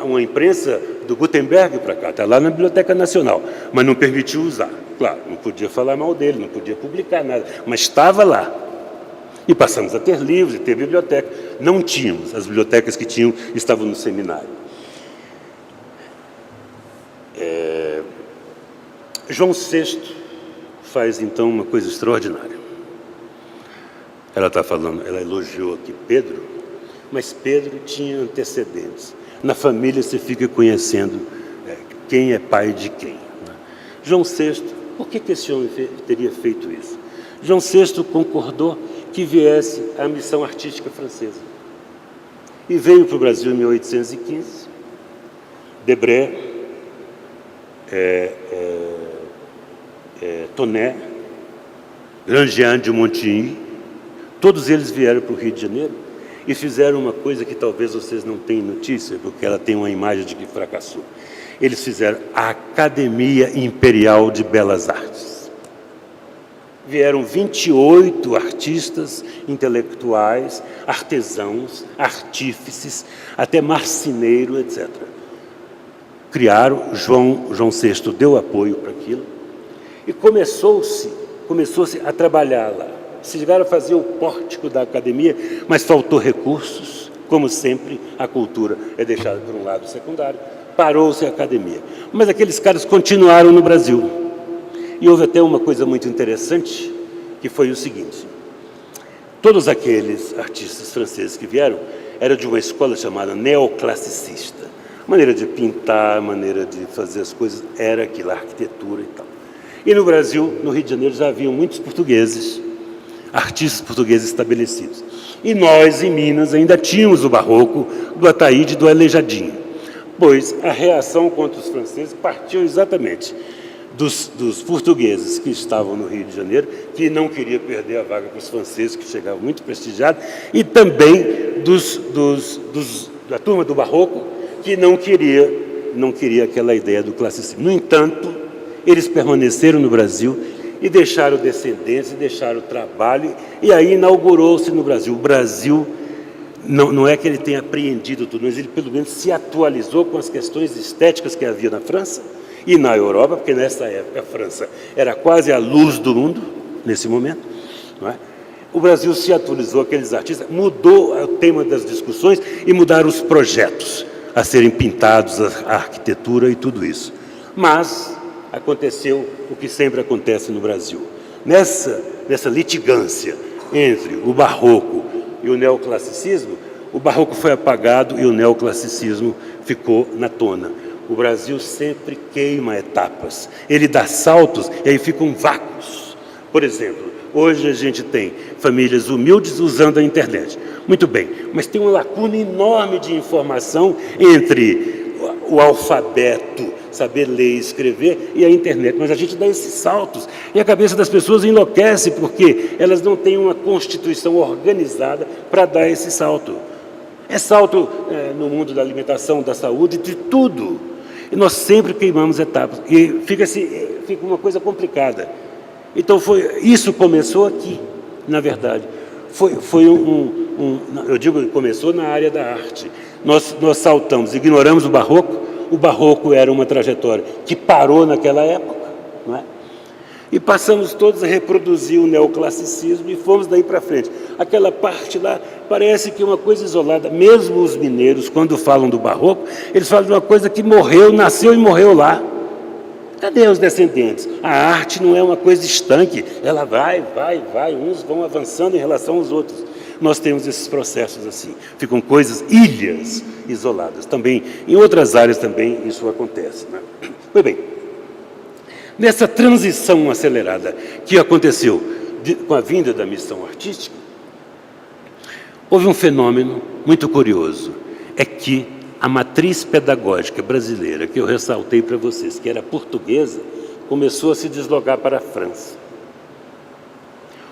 uma imprensa do Gutenberg para cá, está lá na Biblioteca Nacional, mas não permitiu usar. Claro, não podia falar mal dele, não podia publicar nada, mas estava lá. E passamos a ter livros e ter biblioteca. Não tínhamos, as bibliotecas que tinham estavam no seminário. João VI faz então uma coisa extraordinária. Ela está falando, ela elogiou aqui Pedro, mas Pedro tinha antecedentes. Na família você fica conhecendo quem é pai de quem. Né? João VI, por que esse homem teria feito isso? João VI concordou que viesse a missão artística francesa. E veio para o Brasil em 1815, Debré, Tonet, Grandjean de Montigny, todos eles vieram para o Rio de Janeiro e fizeram uma coisa que talvez vocês não tenham notícia, porque ela tem uma imagem de que fracassou. Eles fizeram a Academia Imperial de Belas Artes. Vieram 28 artistas, intelectuais, artesãos, artífices, até marceneiro, etc. Criaram, João VI deu apoio para aquilo, e começou-se a trabalhar lá. Se chegaram a fazer o pórtico da academia, mas faltou recursos, como sempre, a cultura é deixada por um lado secundário, parou-se a academia. Mas aqueles caras continuaram no Brasil. E houve até uma coisa muito interessante, que foi o seguinte: todos aqueles artistas franceses que vieram eram de uma escola chamada neoclassicista. Maneira de pintar, maneira de fazer as coisas, era aquilo, a arquitetura e tal. E no Brasil, no Rio de Janeiro, já haviam muitos portugueses, artistas portugueses estabelecidos. E nós, em Minas, ainda tínhamos o barroco do Ataíde e do Aleijadinho, pois a reação contra os franceses partiu exatamente dos portugueses que estavam no Rio de Janeiro, que não queriam perder a vaga para os franceses, que chegavam muito prestigiados, e também da turma do barroco, que não queria aquela ideia do classicismo. No entanto, eles permaneceram no Brasil e deixaram descendência, deixaram trabalho, e aí inaugurou-se no Brasil. O Brasil, não é que ele tenha apreendido tudo, mas ele pelo menos se atualizou com as questões estéticas que havia na França e na Europa, porque nessa época a França era quase a luz do mundo, nesse momento, não é? O Brasil se atualizou, aqueles artistas, mudou o tema das discussões e mudaram os projetos a serem pintados, a arquitetura e tudo isso. Mas aconteceu o que sempre acontece no Brasil. Nessa litigância entre o barroco e o neoclassicismo, o barroco foi apagado e o neoclassicismo ficou na tona. O Brasil sempre queima etapas. Ele dá saltos e aí ficam vácuos. Por exemplo, hoje a gente tem famílias humildes usando a internet. Muito bem, mas tem uma lacuna enorme de informação entre o alfabeto, saber ler e escrever, e a internet. Mas a gente dá esses saltos e a cabeça das pessoas enlouquece porque elas não têm uma constituição organizada para dar esse salto. É salto no mundo da alimentação, da saúde, de tudo. E nós sempre queimamos etapas. E fica uma coisa complicada. Então isso começou aqui, na verdade. Foi eu digo que começou na área da arte. Nós saltamos, ignoramos o barroco era uma trajetória que parou naquela época, não é? E passamos todos a reproduzir o neoclassicismo e fomos daí para frente. Aquela parte lá parece que é uma coisa isolada. Mesmo os mineiros, quando falam do barroco, eles falam de uma coisa que morreu, nasceu e morreu lá. Cadê os descendentes? A arte não é uma coisa estanque, ela vai, uns vão avançando em relação aos outros. Nós temos esses processos assim, ficam coisas, ilhas isoladas. Também, em outras áreas também isso acontece, né? Pois bem, nessa transição acelerada que aconteceu com a vinda da missão artística, houve um fenômeno muito curioso, é que a matriz pedagógica brasileira, que eu ressaltei para vocês, que era portuguesa, começou a se deslocar para a França.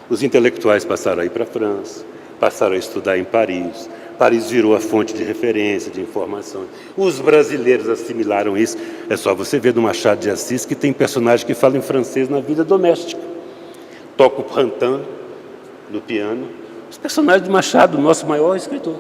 Os intelectuais passaram a ir para a França, passaram a estudar em Paris. Paris virou a fonte de referência, de informação. Os brasileiros assimilaram isso. É só você ver no Machado de Assis que tem personagem que fala em francês na vida doméstica. Toca o Printemps no piano. Os personagens do Machado, nosso maior escritor.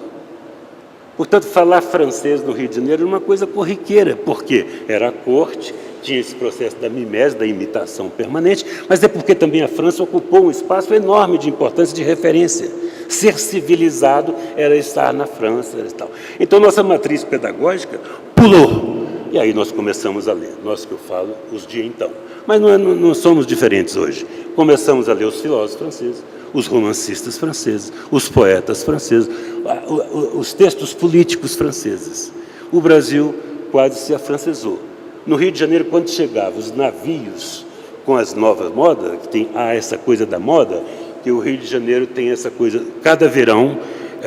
Portanto, falar francês no Rio de Janeiro era uma coisa corriqueira, porque era a corte, tinha esse processo da mimese, da imitação permanente, mas é porque também a França ocupou um espaço enorme de importância, de referência. Ser civilizado era estar na França e tal. Então, nossa matriz pedagógica pulou. E aí nós começamos a ler, nós que eu falo, os de então. Mas não somos diferentes hoje. Começamos a ler os filósofos franceses, os romancistas franceses, os poetas franceses, os textos políticos franceses. O Brasil quase se afrancesou. No Rio de Janeiro, quando chegavam os navios com as novas modas, que tem essa coisa da moda, que o Rio de Janeiro tem essa coisa, cada verão,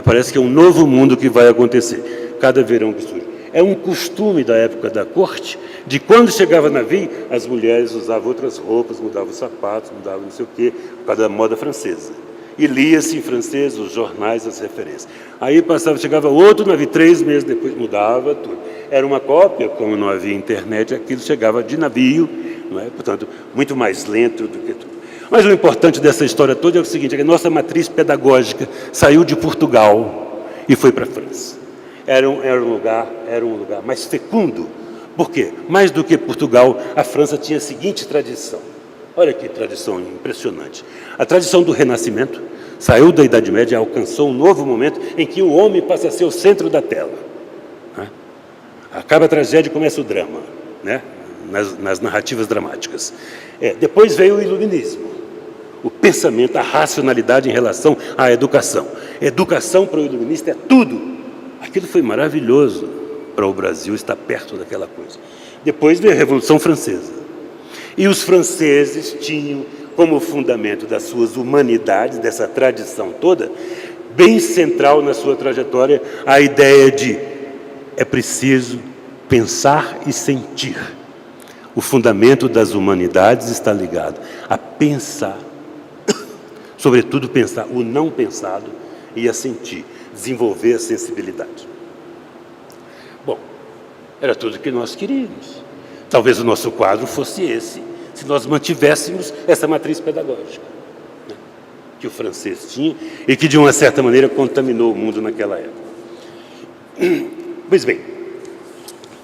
parece que é um novo mundo que vai acontecer, cada verão que surge. É um costume da época da corte, de quando chegava navio, as mulheres usavam outras roupas, mudavam os sapatos, mudavam não sei o quê, por causa da moda francesa. E lia-se em francês os jornais, as referências. Aí chegava outro navio, 3 meses depois mudava tudo. Era uma cópia, como não havia internet, aquilo chegava de navio, não é? Portanto, muito mais lento do que tudo. Mas o importante dessa história toda é o seguinte, é que a nossa matriz pedagógica saiu de Portugal e foi para a França. Era um lugar mais fecundo. Por quê? Mais do que Portugal, a França tinha a seguinte tradição. Olha que tradição impressionante. A tradição do Renascimento saiu da Idade Média e alcançou um novo momento em que o homem passa a ser o centro da tela. Acaba a tragédia e começa o drama, né? nas narrativas dramáticas. Depois veio o Iluminismo. O pensamento, a racionalidade em relação à educação. Educação para o iluminista é tudo. Aquilo foi maravilhoso para o Brasil estar perto daquela coisa. Depois veio a Revolução Francesa. E os franceses tinham como fundamento das suas humanidades, dessa tradição toda, bem central na sua trajetória, a ideia de é preciso pensar e sentir. O fundamento das humanidades está ligado a pensar, sobretudo pensar o não pensado e a sentir, desenvolver a sensibilidade. Bom, era tudo o que nós queríamos. Talvez o nosso quadro fosse esse, se nós mantivéssemos essa matriz pedagógica, né, que o francês tinha e que, de uma certa maneira, contaminou o mundo naquela época. Pois bem,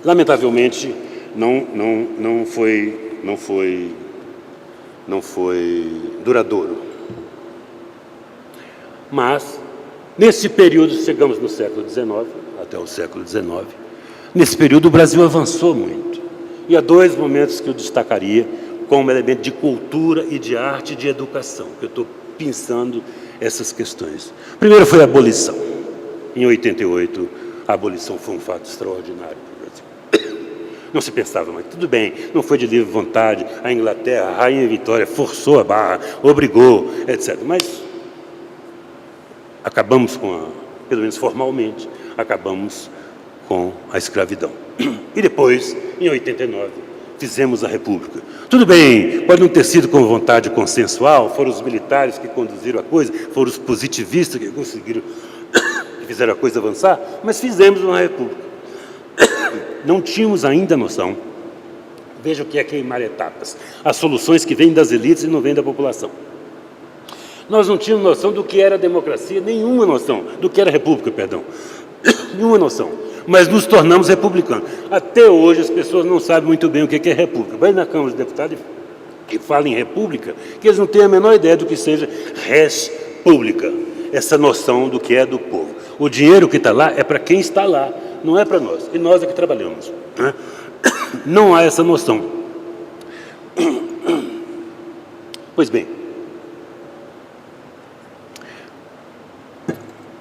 lamentavelmente, não foi duradouro. Mas, nesse período, chegamos no século XIX, até o século XIX, nesse período o Brasil avançou muito. E há 2 momentos que eu destacaria como elemento de cultura e de arte e de educação, que eu estou pensando essas questões. Primeiro foi a abolição. Em 88, a abolição foi um fato extraordinário para o Brasil. Não se pensava, mas tudo bem, não foi de livre vontade, a Inglaterra, a Rainha Vitória forçou a barra, obrigou, etc. Mas acabamos pelo menos formalmente, acabamos com a escravidão. E depois, em 89, fizemos a República. Tudo bem, pode não ter sido com vontade consensual, foram os militares que conduziram a coisa, foram os positivistas que conseguiram, que fizeram a coisa avançar, mas fizemos uma República. Não tínhamos ainda noção, veja o que é queimar etapas, as soluções que vêm das elites e não vêm da população. Nós não tínhamos noção do que era democracia, nenhuma noção, do que era república, perdão. Nenhuma noção. Mas nos tornamos republicanos. Até hoje as pessoas não sabem muito bem o que é república. Vai na Câmara dos Deputados e fala em república, que eles não têm a menor ideia do que seja res pública. Essa noção do que é do povo. O dinheiro que está lá é para quem está lá, não é para nós. E nós é que trabalhamos. Né? Não há essa noção. Pois bem,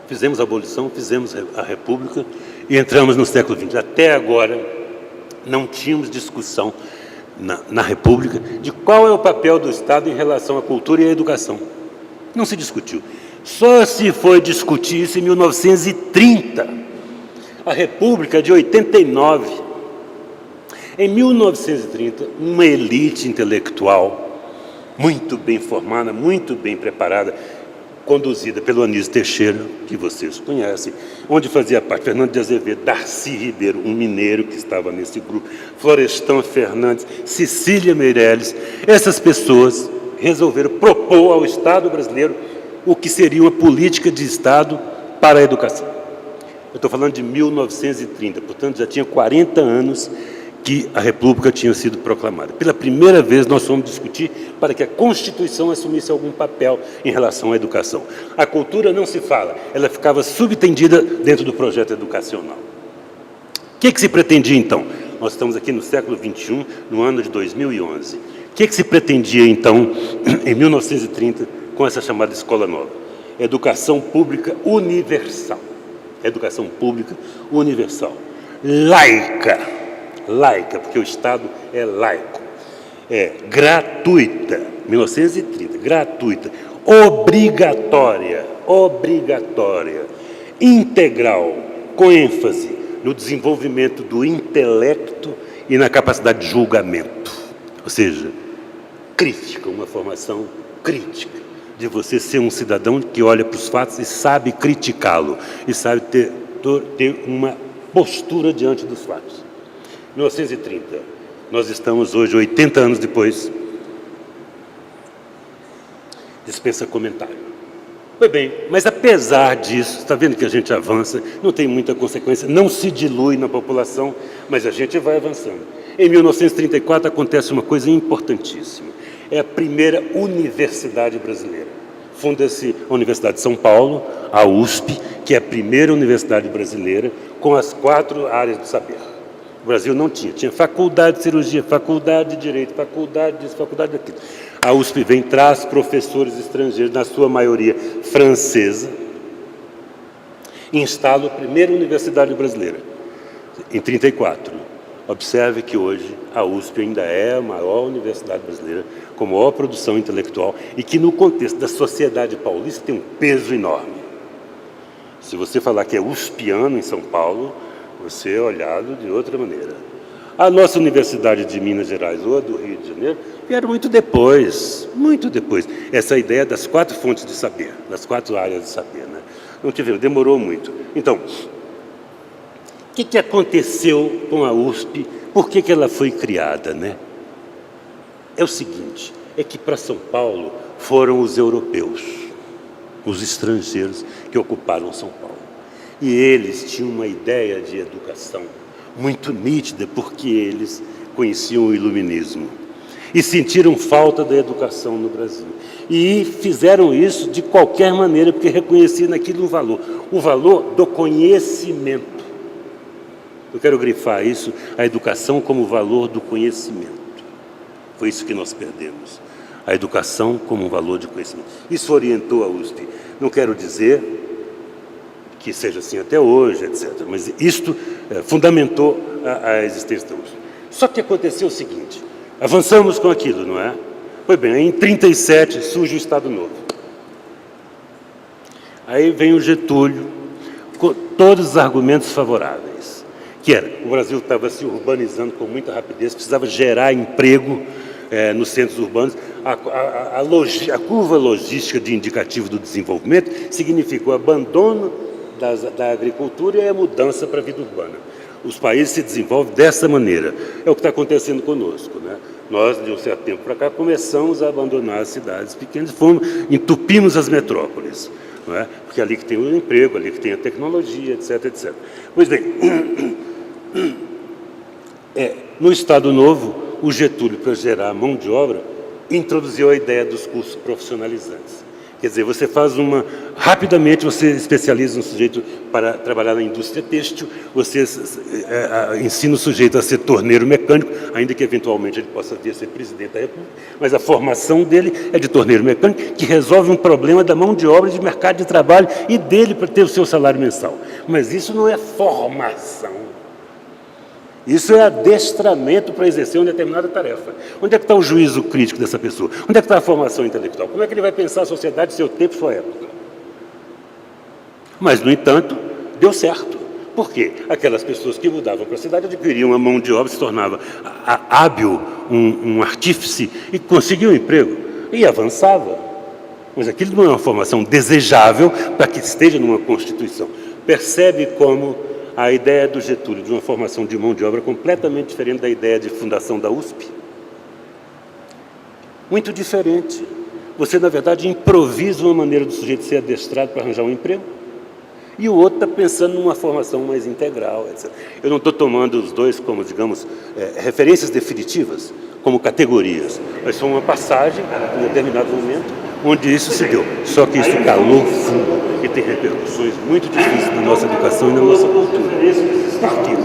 fizemos a abolição, fizemos a república e entramos no século XX. Até agora não tínhamos discussão na república de qual é o papel do Estado em relação à cultura e à educação. Não se discutiu. Só se foi discutir isso em 1930, a República de 89. Em 1930, uma elite intelectual muito bem formada, muito bem preparada, conduzida pelo Anísio Teixeira, que vocês conhecem, onde fazia parte Fernando de Azevedo, Darcy Ribeiro, um mineiro que estava nesse grupo, Florestan Fernandes, Cecília Meirelles. Essas pessoas resolveram propor ao Estado brasileiro o que seria uma política de Estado para a educação. Eu estou falando de 1930, portanto já tinha 40 anos que a República tinha sido proclamada. Pela primeira vez nós fomos discutir para que a Constituição assumisse algum papel em relação à educação. A cultura não se fala, ela ficava subtendida dentro do projeto educacional. O que se pretendia então? Nós estamos aqui no século XXI, no ano de 2011. O que se pretendia então, em 1930, com essa chamada escola nova? Educação pública universal. Educação pública universal. Laica. Laica, porque o Estado é laico. É gratuita. 1930, gratuita. Obrigatória. Obrigatória. Integral. Com ênfase no desenvolvimento do intelecto e na capacidade de julgamento. Ou seja, crítica, uma formação crítica. De você ser um cidadão que olha para os fatos e sabe criticá-lo, e sabe ter uma postura diante dos fatos. 1930, nós estamos hoje, 80 anos depois, dispensa comentário. Pois bem, mas apesar disso, está vendo que a gente avança, não tem muita consequência, não se dilui na população, mas a gente vai avançando. Em 1934 acontece uma coisa importantíssima. É a primeira universidade brasileira. Funda-se a Universidade de São Paulo, a USP, que é a primeira universidade brasileira com as 4 áreas do saber. O Brasil não tinha. Tinha faculdade de cirurgia, faculdade de direito, faculdade disso, faculdade daquilo. A USP vem, traz professores estrangeiros, na sua maioria francesa, e instala a primeira universidade brasileira, em 1934. Observe que hoje a USP ainda é a maior universidade brasileira, com maior produção intelectual, e que no contexto da sociedade paulista tem um peso enorme. Se você falar que é uspiano em São Paulo, você é olhado de outra maneira. A nossa Universidade de Minas Gerais ou a do Rio de Janeiro vieram muito depois. Essa ideia das 4 fontes de saber, das 4 áreas de saber, né? Não tivemos, demorou muito. Então, o que aconteceu com a USP? Por que ela foi criada, né? É o seguinte, é que para São Paulo foram os europeus, os estrangeiros que ocuparam São Paulo. E eles tinham uma ideia de educação muito nítida, porque eles conheciam o iluminismo e sentiram falta da educação no Brasil. E fizeram isso de qualquer maneira, porque reconheciam naquilo o valor do conhecimento. Eu quero grifar isso, a educação como o valor do conhecimento. Foi isso que nós perdemos, a educação como um valor de conhecimento. Isso orientou a USP. Não quero dizer que seja assim até hoje, etc. Mas isto fundamentou a existência da USP. Só que aconteceu o seguinte, avançamos com aquilo, não é? Pois bem, em 1937 surge o Estado Novo. Aí vem o Getúlio, com todos os argumentos favoráveis, que era, o Brasil estava se urbanizando com muita rapidez, precisava gerar emprego nos centros urbanos. A curva logística de indicativo do desenvolvimento significou o abandono da agricultura e a mudança para a vida urbana. Os países se desenvolvem dessa maneira. É o que está acontecendo conosco, né? Nós, de um certo tempo para cá, começamos a abandonar as cidades pequenas, entupimos as metrópoles, não é? Porque é ali que tem o emprego, ali que tem a tecnologia, etc, etc. Pois bem, no Estado Novo, o Getúlio, para gerar mão de obra, introduziu a ideia dos cursos profissionalizantes. Quer dizer, você faz rapidamente você especializa um sujeito para trabalhar na indústria têxtil, você ensina o sujeito a ser torneiro mecânico, ainda que eventualmente ele possa vir a ser presidente da República, mas a formação dele é de torneiro mecânico, que resolve um problema da mão de obra, de mercado de trabalho e dele para ter o seu salário mensal. Mas isso não é formação. Isso é adestramento para exercer uma determinada tarefa. Onde é que está o juízo crítico dessa pessoa? Onde é que está a formação intelectual? Como é que ele vai pensar a sociedade, seu tempo, sua época? Mas, no entanto, deu certo. Por quê? Aquelas pessoas que mudavam para a cidade adquiriam uma mão de obra, se tornava hábil, um artífice, e conseguiam um emprego. E avançava. Mas aquilo não é uma formação desejável para que esteja numa Constituição. Percebe como a ideia do Getúlio de uma formação de mão de obra completamente diferente da ideia de fundação da USP? Muito diferente. Você, na verdade, improvisa uma maneira do sujeito ser adestrado para arranjar um emprego, e o outro está pensando numa formação mais integral, etc. Eu não estou tomando os dois como, digamos, referências definitivas, como categorias, mas foi uma passagem, em determinado momento, onde isso se deu. Só que isso calou fundo e tem repercussões muito difíceis na nossa educação e na nossa cultura. Por quê?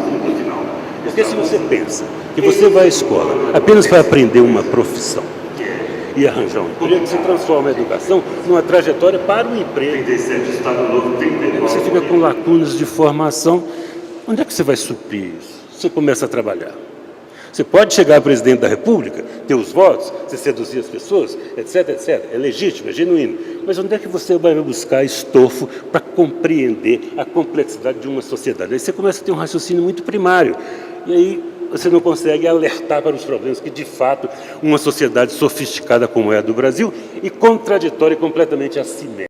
Porque se você pensa que você vai à escola apenas para aprender uma profissão e arranjar um emprego, se transforma a educação numa trajetória para o emprego. Você fica com lacunas de formação. Onde é que você vai suprir isso? Você começa a trabalhar. Você pode chegar a presidente da República, ter os votos, você seduzir as pessoas, etc, etc. É legítimo, é genuíno. Mas onde é que você vai buscar estofo para compreender a complexidade de uma sociedade? Aí você começa a ter um raciocínio muito primário. E aí você não consegue alertar para os problemas que, de fato, uma sociedade sofisticada como é a do Brasil e contraditória e completamente assimétrica.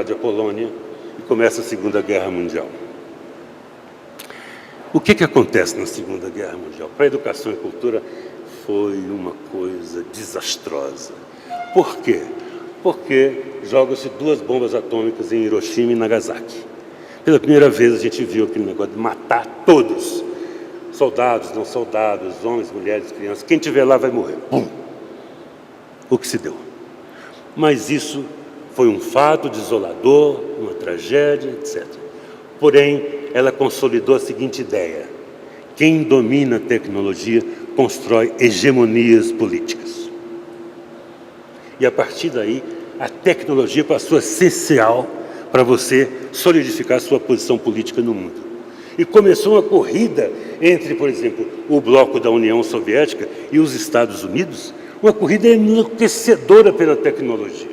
A Polônia e começa a Segunda Guerra Mundial. O que acontece na Segunda Guerra Mundial? Para a educação e cultura foi uma coisa desastrosa. Por quê? Porque jogam-se 2 bombas atômicas em Hiroshima e Nagasaki. Pela primeira vez a gente viu aquele negócio de matar todos. Soldados, não soldados, homens, mulheres, crianças. Quem estiver lá vai morrer. Bum! O que se deu? Mas isso foi um fato desolador, uma tragédia, etc. Porém, ela consolidou a seguinte ideia: quem domina a tecnologia constrói hegemonias políticas. E a partir daí, a tecnologia passou a ser essencial para você solidificar a sua posição política no mundo. E começou uma corrida entre, por exemplo, o bloco da União Soviética e os Estados Unidos, uma corrida enlouquecedora pela tecnologia.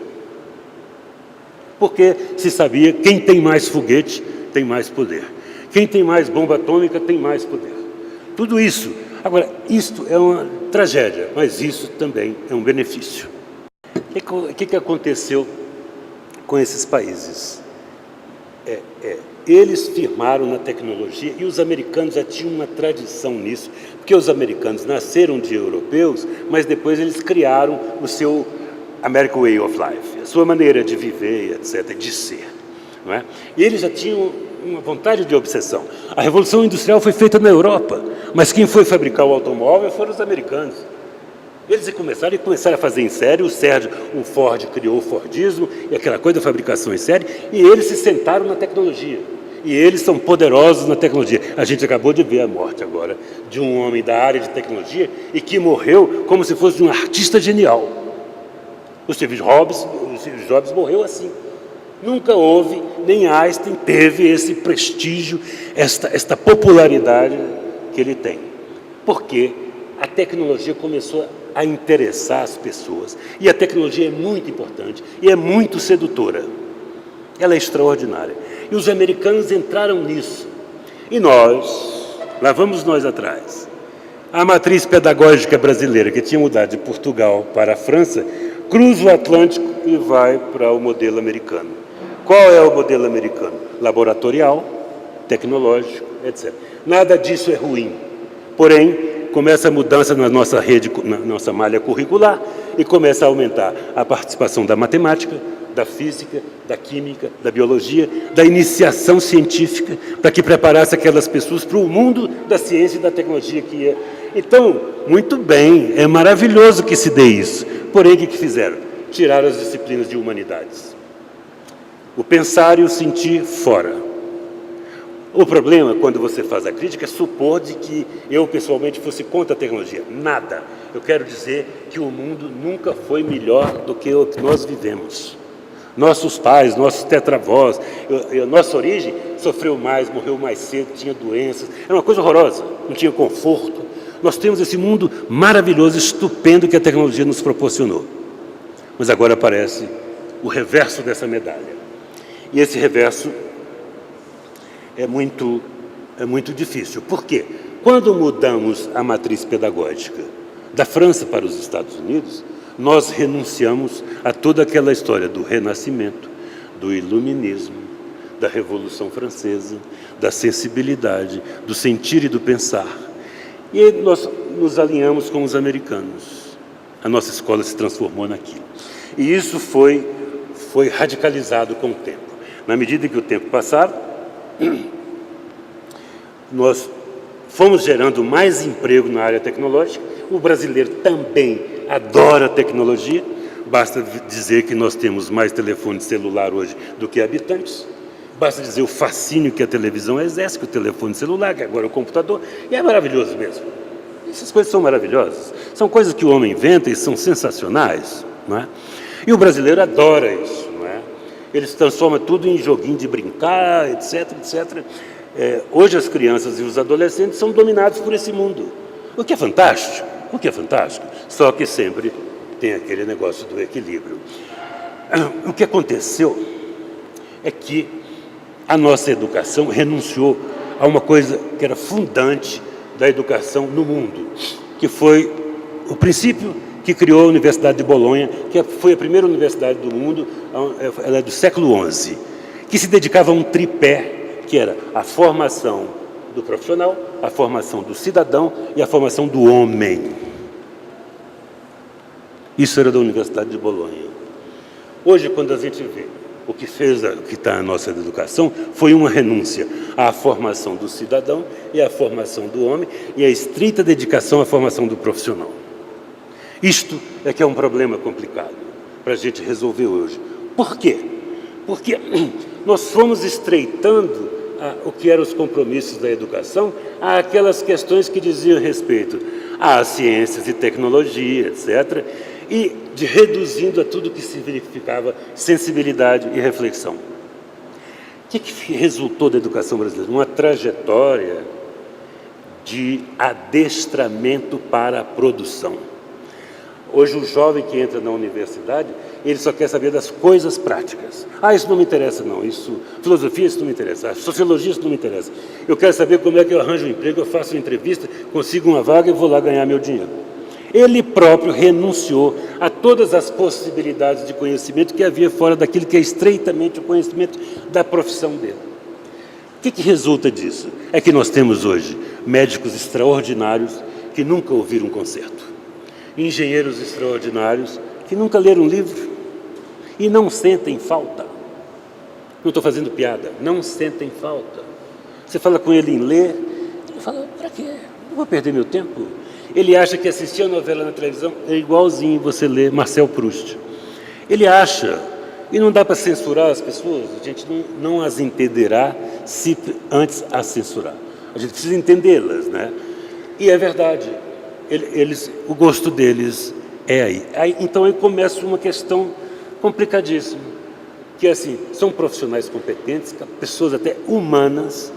Porque se sabia quem tem mais foguete tem mais poder. Quem tem mais bomba atômica tem mais poder. Tudo isso. Agora, isto é uma tragédia, mas isso também é um benefício. O que aconteceu com esses países? Eles firmaram na tecnologia e os americanos já tinham uma tradição nisso, porque os americanos nasceram de europeus, mas depois eles criaram o seu American Way of Life, a sua maneira de viver, etc., de ser. Não é? E eles já tinham uma vontade de obsessão. A Revolução Industrial foi feita na Europa, mas quem foi fabricar o automóvel foram os americanos. Eles começaram a fazer em série. O Ford criou o Fordismo e aquela coisa da fabricação em série, e eles se sentaram na tecnologia. E eles são poderosos na tecnologia. A gente acabou de ver a morte agora de um homem da área de tecnologia e que morreu como se fosse um artista genial. O Steve Jobs morreu assim. Nunca houve, nem Einstein teve esse prestígio, esta popularidade que ele tem. Porque a tecnologia começou a interessar as pessoas. E a tecnologia é muito importante e é muito sedutora. Ela é extraordinária. E os americanos entraram nisso. E nós, lá vamos nós atrás. A matriz pedagógica brasileira, que tinha mudado de Portugal para a França, cruza o Atlântico e vai para o modelo americano. Qual é o modelo americano? Laboratorial, tecnológico, etc. Nada disso é ruim. Porém, começa a mudança na nossa rede, na nossa malha curricular, e começa a aumentar a participação da matemática, da física, da química, da biologia, da iniciação científica, para que preparasse aquelas pessoas para o mundo da ciência e da tecnologia que ia. Então, muito bem, é maravilhoso que se dê isso. Porém, o que fizeram? Tiraram as disciplinas de humanidades. O pensar e o sentir fora. O problema, quando você faz a crítica, é supor de que eu, pessoalmente, fosse contra a tecnologia. Nada. Eu quero dizer que o mundo nunca foi melhor do que o que nós vivemos. Nossos pais, nossos tetravós, nossa origem sofreu mais, morreu mais cedo, tinha doenças. Era uma coisa horrorosa, não tinha conforto. Nós temos esse mundo maravilhoso, estupendo que a tecnologia nos proporcionou. Mas agora aparece o reverso dessa medalha. E esse reverso é muito difícil. Por quê? Quando mudamos a matriz pedagógica da França para os Estados Unidos, nós renunciamos a toda aquela história do Renascimento, do Iluminismo, da Revolução Francesa, da sensibilidade, do sentir e do pensar. E nós nos alinhamos com os americanos. A nossa escola se transformou naquilo. E isso foi radicalizado com o tempo. Na medida que o tempo passava, nós fomos gerando mais emprego na área tecnológica. O brasileiro também adora tecnologia. Basta dizer que nós temos mais telefone celular hoje do que habitantes. Basta dizer o fascínio que a televisão exerce, que o telefone celular, que agora é o computador. E é maravilhoso mesmo. Essas coisas são maravilhosas. São coisas que o homem inventa e são sensacionais, não é? E o brasileiro adora isso, não é? Ele se transforma tudo em joguinho de brincar, etc, etc. Hoje as crianças e os adolescentes são dominados por esse mundo. O que é fantástico, Só que sempre tem aquele negócio do equilíbrio. O que aconteceu é que a nossa educação renunciou a uma coisa que era fundante da educação no mundo, que foi o princípio que criou a Universidade de Bolonha, que foi a primeira universidade do mundo, ela é do século XI, que se dedicava a um tripé, que era a formação do profissional, a formação do cidadão e a formação do homem. Isso era da Universidade de Bolonha. Hoje, quando a gente vê o que está na nossa educação, foi uma renúncia à formação do cidadão e à formação do homem e a estrita dedicação à formação do profissional. Isto é que é um problema complicado para a gente resolver hoje. Por quê? Porque nós fomos estreitando o que eram os compromissos da educação àquelas questões que diziam respeito às ciências e tecnologia, etc., e reduzindo a tudo que significava sensibilidade e reflexão. O que resultou da educação brasileira? Uma trajetória de adestramento para a produção. Hoje o jovem que entra na universidade, ele só quer saber das coisas práticas. Isso não me interessa não, filosofia isso não me interessa, sociologia isso não me interessa. Eu quero saber como é que eu arranjo um emprego, eu faço uma entrevista, consigo uma vaga e vou lá ganhar meu dinheiro. Ele próprio renunciou a todas as possibilidades de conhecimento que havia fora daquilo que é estreitamente o conhecimento da profissão dele. O que resulta disso? É que nós temos hoje médicos extraordinários que nunca ouviram um concerto, engenheiros extraordinários que nunca leram um livro e não sentem falta. Não estou fazendo piada, não sentem falta. Você fala com ele em ler, ele fala, para quê? Eu vou perder meu tempo. Ele acha que assistir a novela na televisão é igualzinho você ler Marcel Proust. Ele acha, e não dá para censurar as pessoas, a gente não as impedirá se antes as censurar. A gente precisa entendê-las, né? E é verdade, o gosto deles é aí. Então aí começa uma questão complicadíssima, que é assim, são profissionais competentes, pessoas até humanas,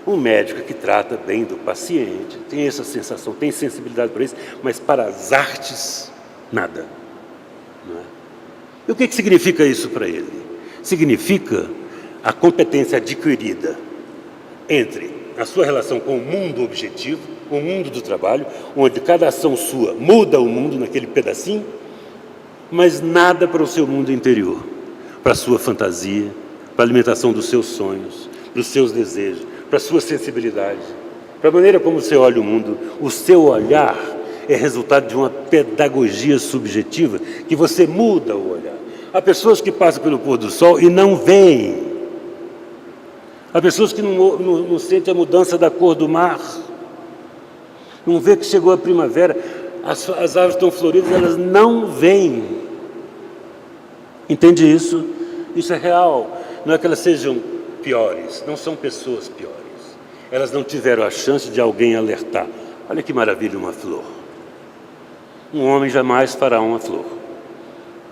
um médico que trata bem do paciente, tem essa sensação, tem sensibilidade para isso, mas para as artes, nada. Não é? E o que significa isso para ele? Significa a competência adquirida entre a sua relação com o mundo objetivo, o mundo do trabalho, onde cada ação sua muda o mundo naquele pedacinho, mas nada para o seu mundo interior, para a sua fantasia, para a alimentação dos seus sonhos, para os seus desejos, para a sua sensibilidade, para a maneira como você olha o mundo. O seu olhar é resultado de uma pedagogia subjetiva que você muda o olhar. Há pessoas que passam pelo pôr do sol e não veem. Há pessoas que não sentem a mudança da cor do mar. Não vê que chegou a primavera, as árvores estão floridas, elas não veem. Entende isso? Isso é real. Não é que elas sejam piores, não são pessoas piores. Elas não tiveram a chance de alguém alertar. Olha que maravilha uma flor. Um homem jamais fará uma flor.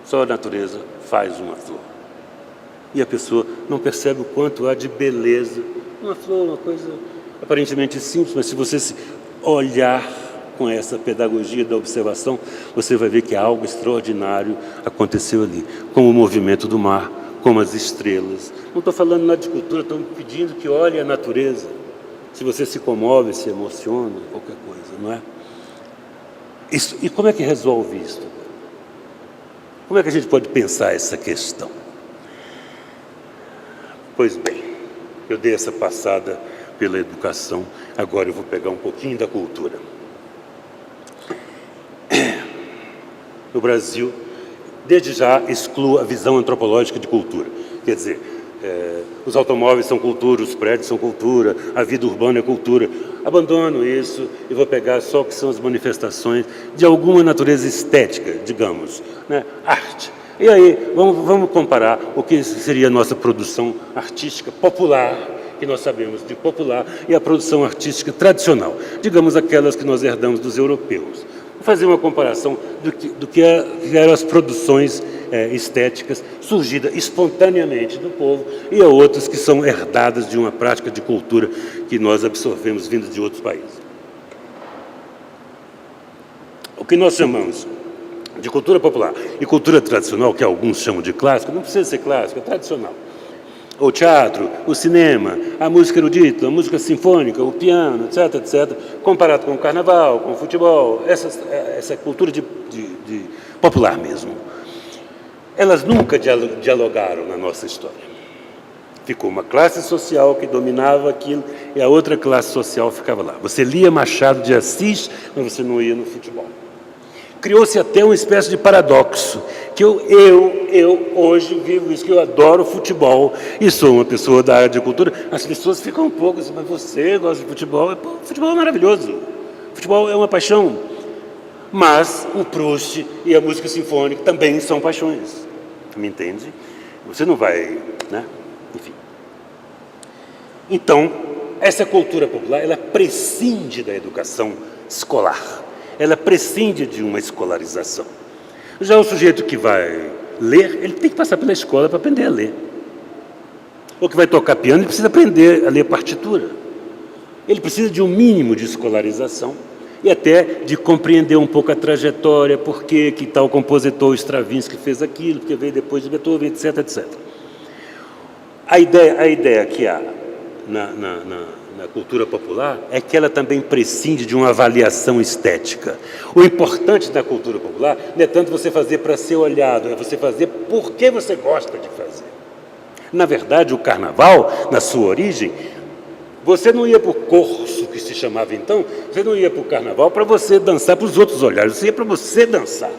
Só a natureza faz uma flor. E a pessoa não percebe o quanto há de beleza. Uma flor, uma coisa aparentemente simples, mas se você se olhar com essa pedagogia da observação, você vai ver que algo extraordinário aconteceu ali, como o movimento do mar, como as estrelas. Não estou falando nada de cultura, estou pedindo que olhe a natureza. Se você se comove, se emociona, qualquer coisa, não é? Isso, e como é que resolve isso? Como é que a gente pode pensar essa questão? Pois bem, eu dei essa passada pela educação, agora eu vou pegar um pouquinho da cultura. No Brasil, desde já excluo a visão antropológica de cultura. Quer dizer, os automóveis são cultura, os prédios são cultura, a vida urbana é cultura. Abandono isso e vou pegar só o que são as manifestações de alguma natureza estética, digamos, né? Arte. E aí, vamos comparar o que seria a nossa produção artística popular, que nós sabemos de popular, e a produção artística tradicional, digamos aquelas que nós herdamos dos europeus. Vou fazer uma comparação do que eram as produções estéticas surgidas espontaneamente do povo e a outras que são herdadas de uma prática de cultura que nós absorvemos vindo de outros países. O que nós chamamos de cultura popular e cultura tradicional, que alguns chamam de clássica, não precisa ser clássica, é tradicional. O teatro, o cinema, a música erudita, a música sinfônica, o piano, etc., etc., comparado com o carnaval, com o futebol, essa cultura de popular mesmo. Elas nunca dialogaram na nossa história. Ficou uma classe social que dominava aquilo e a outra classe social ficava lá. Você lia Machado de Assis, mas você não ia no futebol. Criou-se até uma espécie de paradoxo, que eu hoje vivo isso, que eu adoro futebol e sou uma pessoa da área de cultura. As pessoas ficam um pouco assim, mas você gosta de futebol? Pô, futebol é maravilhoso, futebol é uma paixão. Mas o Proust e a música sinfônica também são paixões, me entende? Você não vai, né? Enfim. Então, essa cultura popular, ela prescinde da educação escolar. Ela prescinde de uma escolarização. Já o sujeito que vai ler, ele tem que passar pela escola para aprender a ler. O que vai tocar piano, ele precisa aprender a ler partitura. Ele precisa de um mínimo de escolarização e até de compreender um pouco a trajetória, por que tal compositor Stravinsky fez aquilo, porque veio depois de Beethoven, etc., etc. A ideia que há na cultura popular é que ela também prescinde de uma avaliação estética. O importante da cultura popular não é tanto você fazer para ser olhado, é você fazer porque você gosta de fazer. Na verdade, o carnaval, na sua origem, você não ia para o corso, que se chamava então, você não ia para o carnaval para você dançar para os outros olharem, você ia para você dançar.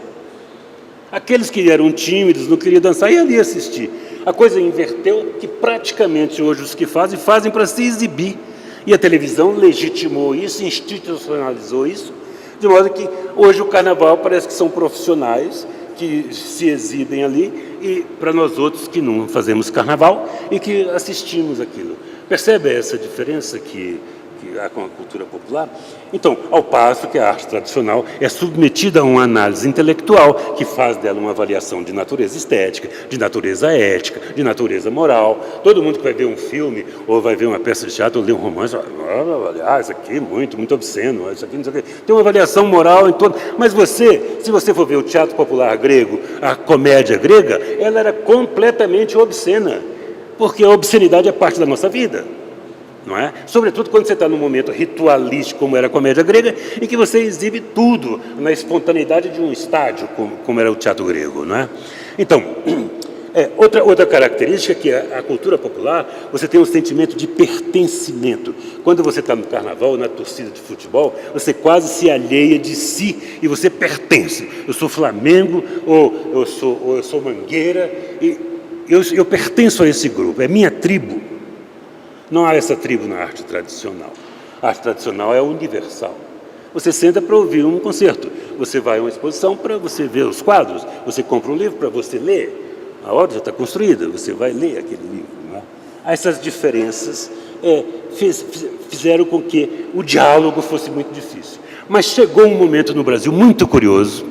Aqueles que eram tímidos, não queriam dançar, iam ali assistir. A coisa inverteu, que praticamente hoje os que fazem para se exibir. E a televisão legitimou isso, institucionalizou isso, de modo que hoje o carnaval parece que são profissionais que se exibem ali, e para nós outros que não fazemos carnaval e que assistimos aquilo. Percebe essa diferença que há com a cultura popular? Então, ao passo que a arte tradicional é submetida a uma análise intelectual que faz dela uma avaliação de natureza estética, de natureza ética, de natureza moral. Todo mundo que vai ver um filme ou vai ver uma peça de teatro ou ler um romance, isso aqui é muito obsceno, isso aqui não sei o quê. Tem uma avaliação moral em todo. Mas se você for ver o teatro popular grego, a comédia grega, ela era completamente obscena. porque a obscenidade é parte da nossa vida, não é? Sobretudo quando você está num momento ritualístico, como era a comédia grega, em que você exibe tudo na espontaneidade de um estádio, como era o teatro grego, não é? Então, outra característica que é a cultura popular, você tem um sentimento de pertencimento. Quando você está no carnaval, na torcida de futebol, você quase se alheia de si e você pertence. Eu sou Flamengo, ou eu sou Mangueira, e eu pertenço a esse grupo, é minha tribo. Não há essa tribo na arte tradicional. A arte tradicional é universal. Você senta para ouvir um concerto, você vai a uma exposição para você ver os quadros, você compra um livro para você ler. A obra já está construída, você vai ler aquele livro. Não é? Essas diferenças fizeram com que o diálogo fosse muito difícil. Mas chegou um momento no Brasil muito curioso,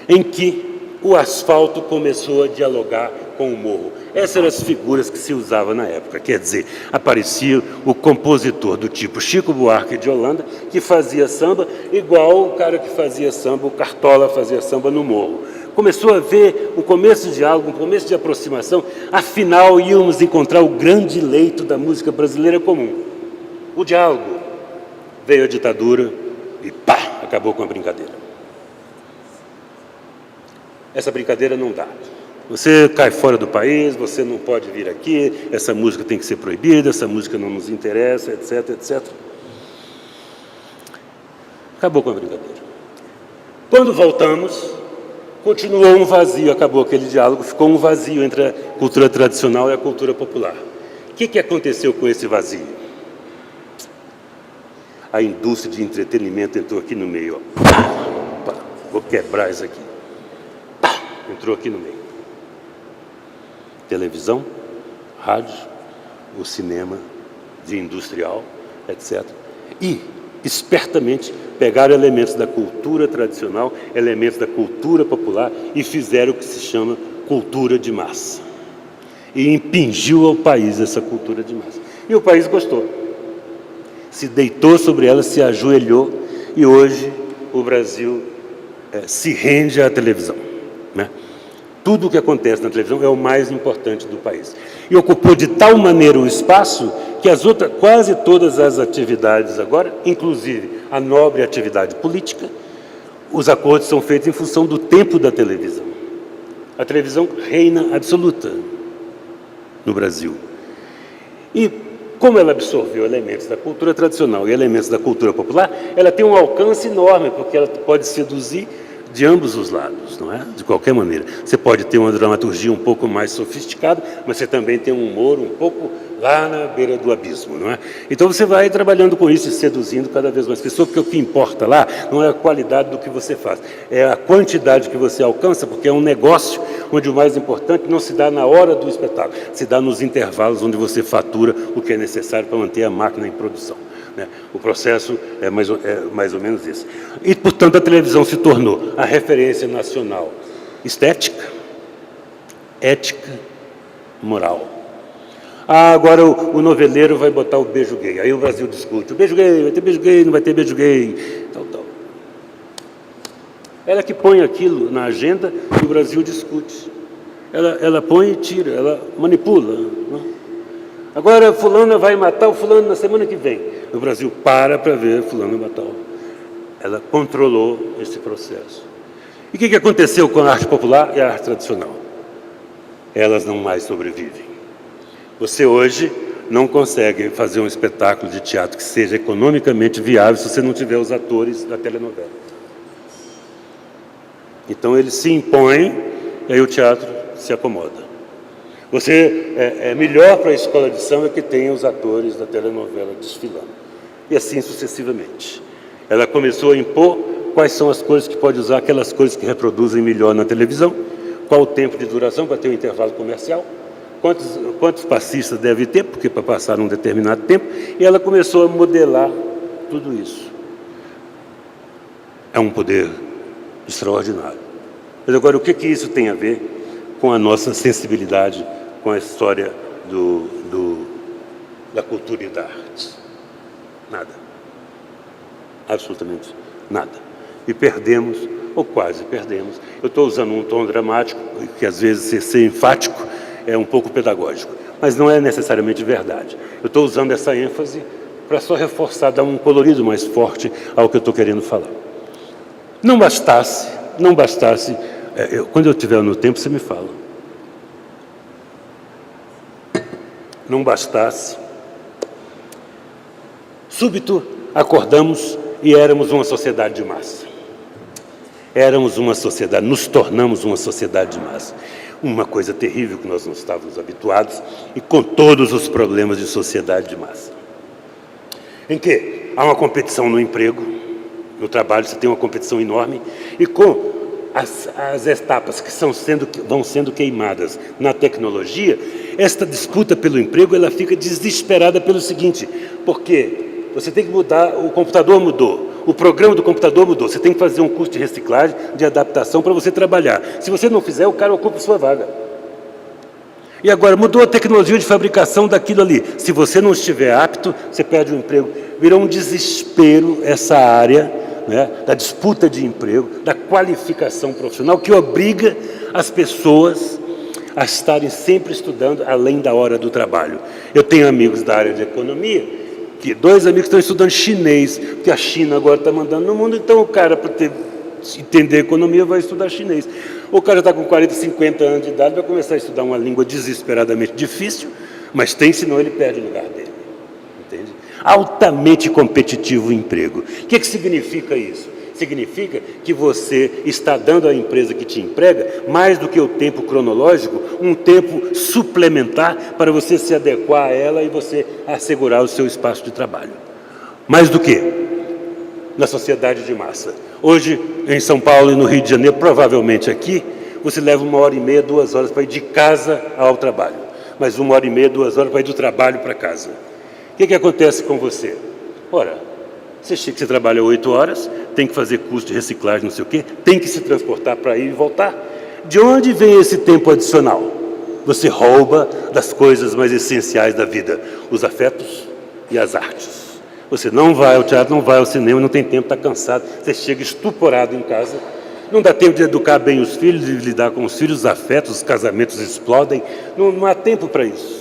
em que o asfalto começou a dialogar com o morro. Essas eram as figuras que se usavam na época. Quer dizer, aparecia o compositor do tipo Chico Buarque de Holanda, que fazia samba igual o cara que fazia samba, o Cartola fazia samba no morro. Começou a haver um começo de diálogo, um começo de aproximação, afinal íamos encontrar o grande leito da música brasileira comum. O diálogo. Veio a ditadura e pá, acabou com a brincadeira. Essa brincadeira não dá. Você cai fora do país, você não pode vir aqui, essa música tem que ser proibida, essa música não nos interessa, etc, etc. Acabou com a brincadeira. Quando voltamos, continuou um vazio, acabou aquele diálogo, ficou um vazio entre a cultura tradicional e a cultura popular. O que aconteceu com esse vazio? A indústria de entretenimento entrou aqui no meio. Ó. Opa, vou quebrar isso aqui. Entrou aqui no meio. Televisão, rádio, o cinema de industrial, etc. E, espertamente, pegaram elementos da cultura tradicional, elementos da cultura popular e fizeram o que se chama cultura de massa. E impingiu ao país essa cultura de massa. E o país gostou. Se deitou sobre ela, se ajoelhou e hoje o Brasil se rende à televisão, né? Tudo o que acontece na televisão é o mais importante do país. E ocupou de tal maneira o espaço que quase todas as atividades agora, inclusive a nobre atividade política, os acordos são feitos em função do tempo da televisão. A televisão reina absoluta no Brasil. E como ela absorveu elementos da cultura tradicional e elementos da cultura popular, ela tem um alcance enorme, porque ela pode seduzir de ambos os lados, não é? De qualquer maneira. Você pode ter uma dramaturgia um pouco mais sofisticada, mas você também tem um humor um pouco lá na beira do abismo, não é? Então você vai trabalhando com isso e seduzindo cada vez mais pessoas, porque o que importa lá não é a qualidade do que você faz, é a quantidade que você alcança, porque é um negócio onde o mais importante não se dá na hora do espetáculo, se dá nos intervalos onde você fatura o que é necessário para manter a máquina em produção. O processo é mais ou menos isso. E, portanto, a televisão se tornou a referência nacional estética, ética, moral. Agora o noveleiro vai botar o beijo gay. Aí o Brasil discute, o beijo gay, vai ter beijo gay, não vai ter beijo gay, tal. Ela que põe aquilo na agenda e o Brasil discute. Ela põe e tira, ela manipula, não? Agora fulana vai matar o fulano na semana que vem. O Brasil para ver fulano matar. Ela controlou esse processo. E o que aconteceu com a arte popular e a arte tradicional? Elas não mais sobrevivem. Você hoje não consegue fazer um espetáculo de teatro que seja economicamente viável se você não tiver os atores da telenovela. Então ele se impõe e aí o teatro se acomoda. É melhor para a escola de samba que tenha os atores da telenovela desfilando. E assim sucessivamente. Ela começou a impor quais são as coisas que pode usar, aquelas coisas que reproduzem melhor na televisão, qual o tempo de duração para ter um intervalo comercial, quantos passistas deve ter, porque para passar um determinado tempo, e ela começou a modelar tudo isso. É um poder extraordinário. Mas agora, o que isso tem a ver com a nossa sensibilidade, com a história da cultura e da arte? Nada. Absolutamente nada. E perdemos, ou quase perdemos. Eu estou usando um tom dramático, que às vezes ser enfático é um pouco pedagógico. mas não é necessariamente verdade. Eu estou usando essa ênfase para só reforçar, dar um colorido mais forte ao que eu estou querendo falar. Não bastasse, quando eu estiver no tempo, você me fala. Não bastasse, súbito acordamos e éramos uma sociedade de massa. Éramos uma sociedade, nos tornamos uma sociedade de massa. Uma coisa terrível que nós não estávamos habituados e com todos os problemas de sociedade de massa. Em que há uma competição no emprego, no trabalho você tem uma competição enorme e com as etapas que vão sendo queimadas na tecnologia, esta disputa pelo emprego ela fica desesperada pelo seguinte, porque você tem que mudar, o computador mudou, o programa do computador mudou, você tem que fazer um curso de reciclagem, de adaptação para você trabalhar. Se você não fizer, o cara ocupa a sua vaga. E agora, mudou a tecnologia de fabricação daquilo ali. Se você não estiver apto, você perde o emprego. Virou um desespero essa área, né, da disputa de emprego, da qualificação profissional, que obriga as pessoas a estarem sempre estudando além da hora do trabalho. Eu tenho amigos da área de economia, que 2 amigos estão estudando chinês, porque a China agora está mandando no mundo, então o cara, para entender economia, vai estudar chinês. O cara está com 40, 50 anos de idade, vai começar a estudar uma língua desesperadamente difícil, mas tem, senão ele perde o lugar dele. Entende? Altamente competitivo o emprego. O que significa isso? Significa que você está dando à empresa que te emprega, mais do que o tempo cronológico, um tempo suplementar para você se adequar a ela e você assegurar o seu espaço de trabalho. Mais do que na sociedade de massa. Hoje, em São Paulo e no Rio de Janeiro, provavelmente aqui, você leva 1h30, 2 horas para ir de casa ao trabalho, mas 1h30, 2 horas para ir do trabalho para casa. O que acontece com você? Ora, você trabalha 8 horas, tem que fazer curso de reciclagem, não sei o quê, tem que se transportar para ir e voltar. De onde vem esse tempo adicional? Você rouba das coisas mais essenciais da vida, os afetos e as artes. Você não vai ao teatro, não vai ao cinema, não tem tempo, está cansado, você chega estuporado em casa, não dá tempo de educar bem os filhos, de lidar com os filhos, os afetos, os casamentos explodem, não há tempo para isso.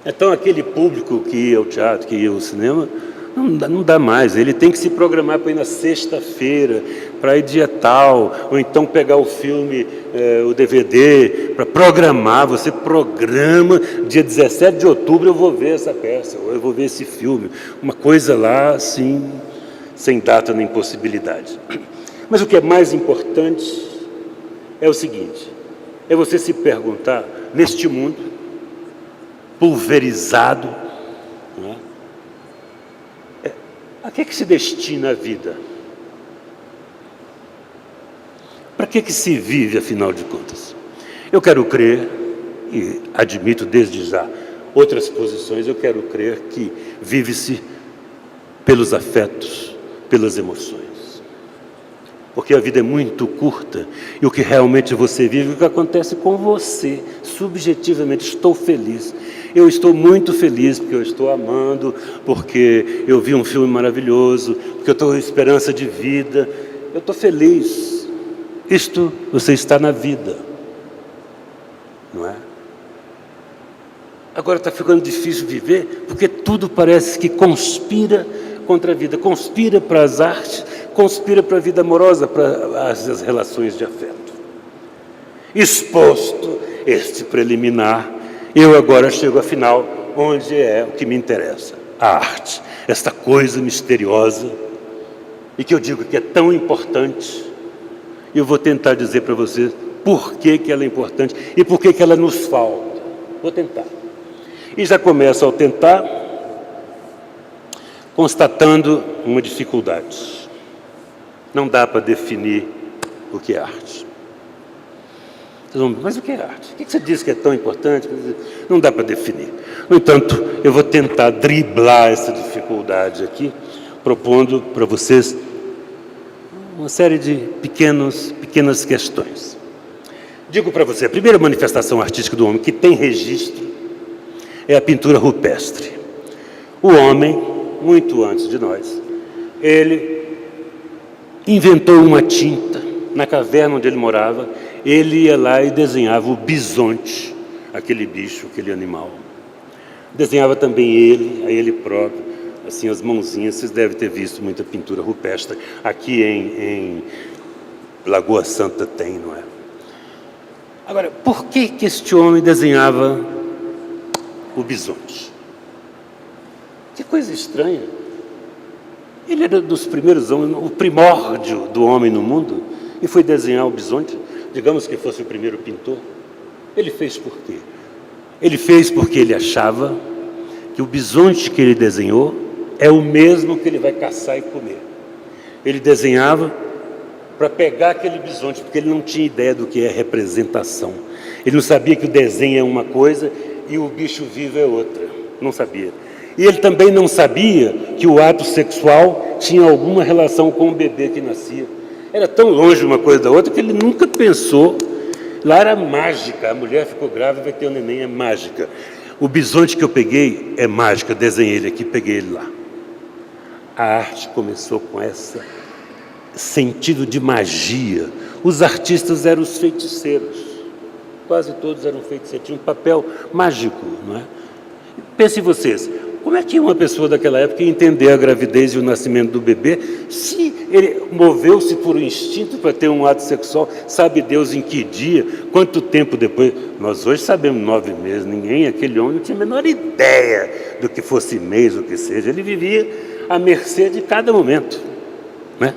Então, aquele público que ia ao teatro, que ia ao cinema, não dá mais. Ele tem que se programar para ir na sexta-feira, para ir dia tal, ou então pegar o filme, o DVD, para programar. Você programa, dia 17 de outubro eu vou ver essa peça, ou eu vou ver esse filme. Uma coisa lá, assim, sem data nem possibilidade. Mas o que é mais importante é o seguinte, é você se perguntar, neste mundo pulverizado, né? A que se destina a vida? Para que se vive, afinal de contas? Eu quero crer, e admito desde já outras posições, eu quero crer que vive-se pelos afetos, pelas emoções. Porque a vida é muito curta e o que realmente você vive, o que acontece com você, subjetivamente. Estou feliz, eu estou muito feliz porque eu estou amando, porque eu vi um filme maravilhoso, porque eu estou com esperança de vida, eu estou feliz. Isto você está na vida, não é? Agora está ficando difícil viver porque tudo parece que conspira contra a vida, conspira para as artes, conspira para a vida amorosa, para as relações de afeto. Exposto este preliminar, eu agora chego afinal onde é o que me interessa, a arte, esta coisa misteriosa e que eu digo que é tão importante. E eu vou tentar dizer para vocês por que ela é importante e por que ela nos falta. Vou tentar. E já começo ao tentar constatando uma dificuldade. Não dá para definir o que é arte. Mas o que é arte? O que você diz que é tão importante? Não dá para definir. No entanto, eu vou tentar driblar essa dificuldade aqui, propondo para vocês uma série de pequenas questões. Digo para você, a primeira manifestação artística do homem que tem registro é a pintura rupestre. O homem, muito antes de nós, ele inventou uma tinta na caverna onde ele morava, ele ia lá e desenhava o bisonte, aquele bicho, aquele animal. Desenhava também ele, a ele próprio, assim, as mãozinhas. Vocês devem ter visto muita pintura rupestre. Aqui em Lagoa Santa tem, não é? Agora, por que este homem desenhava o bisonte? Que coisa estranha. Ele era dos primeiros homens, o primórdio do homem no mundo, e foi desenhar o bisonte. Digamos que fosse o primeiro pintor. Ele fez por quê? Ele fez porque ele achava que o bisonte que ele desenhou é o mesmo que ele vai caçar e comer. Ele desenhava para pegar aquele bisonte, porque ele não tinha ideia do que é representação. Ele não sabia que o desenho é uma coisa e o bicho vivo é outra. Não sabia. E ele também não sabia que o ato sexual tinha alguma relação com o bebê que nascia. Era tão longe uma coisa da outra que ele nunca pensou. Lá era mágica, a mulher ficou grávida, vai ter um neném, é mágica. O bisonte que eu peguei é mágica, desenhei ele aqui, peguei ele lá. A arte começou com esse sentido de magia. Os artistas eram os feiticeiros, quase todos eram feiticeiros, tinham um papel mágico, não é? Pensem vocês, como é que uma pessoa daquela época ia entender a gravidez e o nascimento do bebê se ele moveu-se por um instinto para ter um ato sexual? Sabe Deus em que dia, quanto tempo depois? Nós hoje sabemos 9 meses, ninguém, aquele homem não tinha a menor ideia do que fosse mês, o que seja. Ele vivia à mercê de cada momento, né?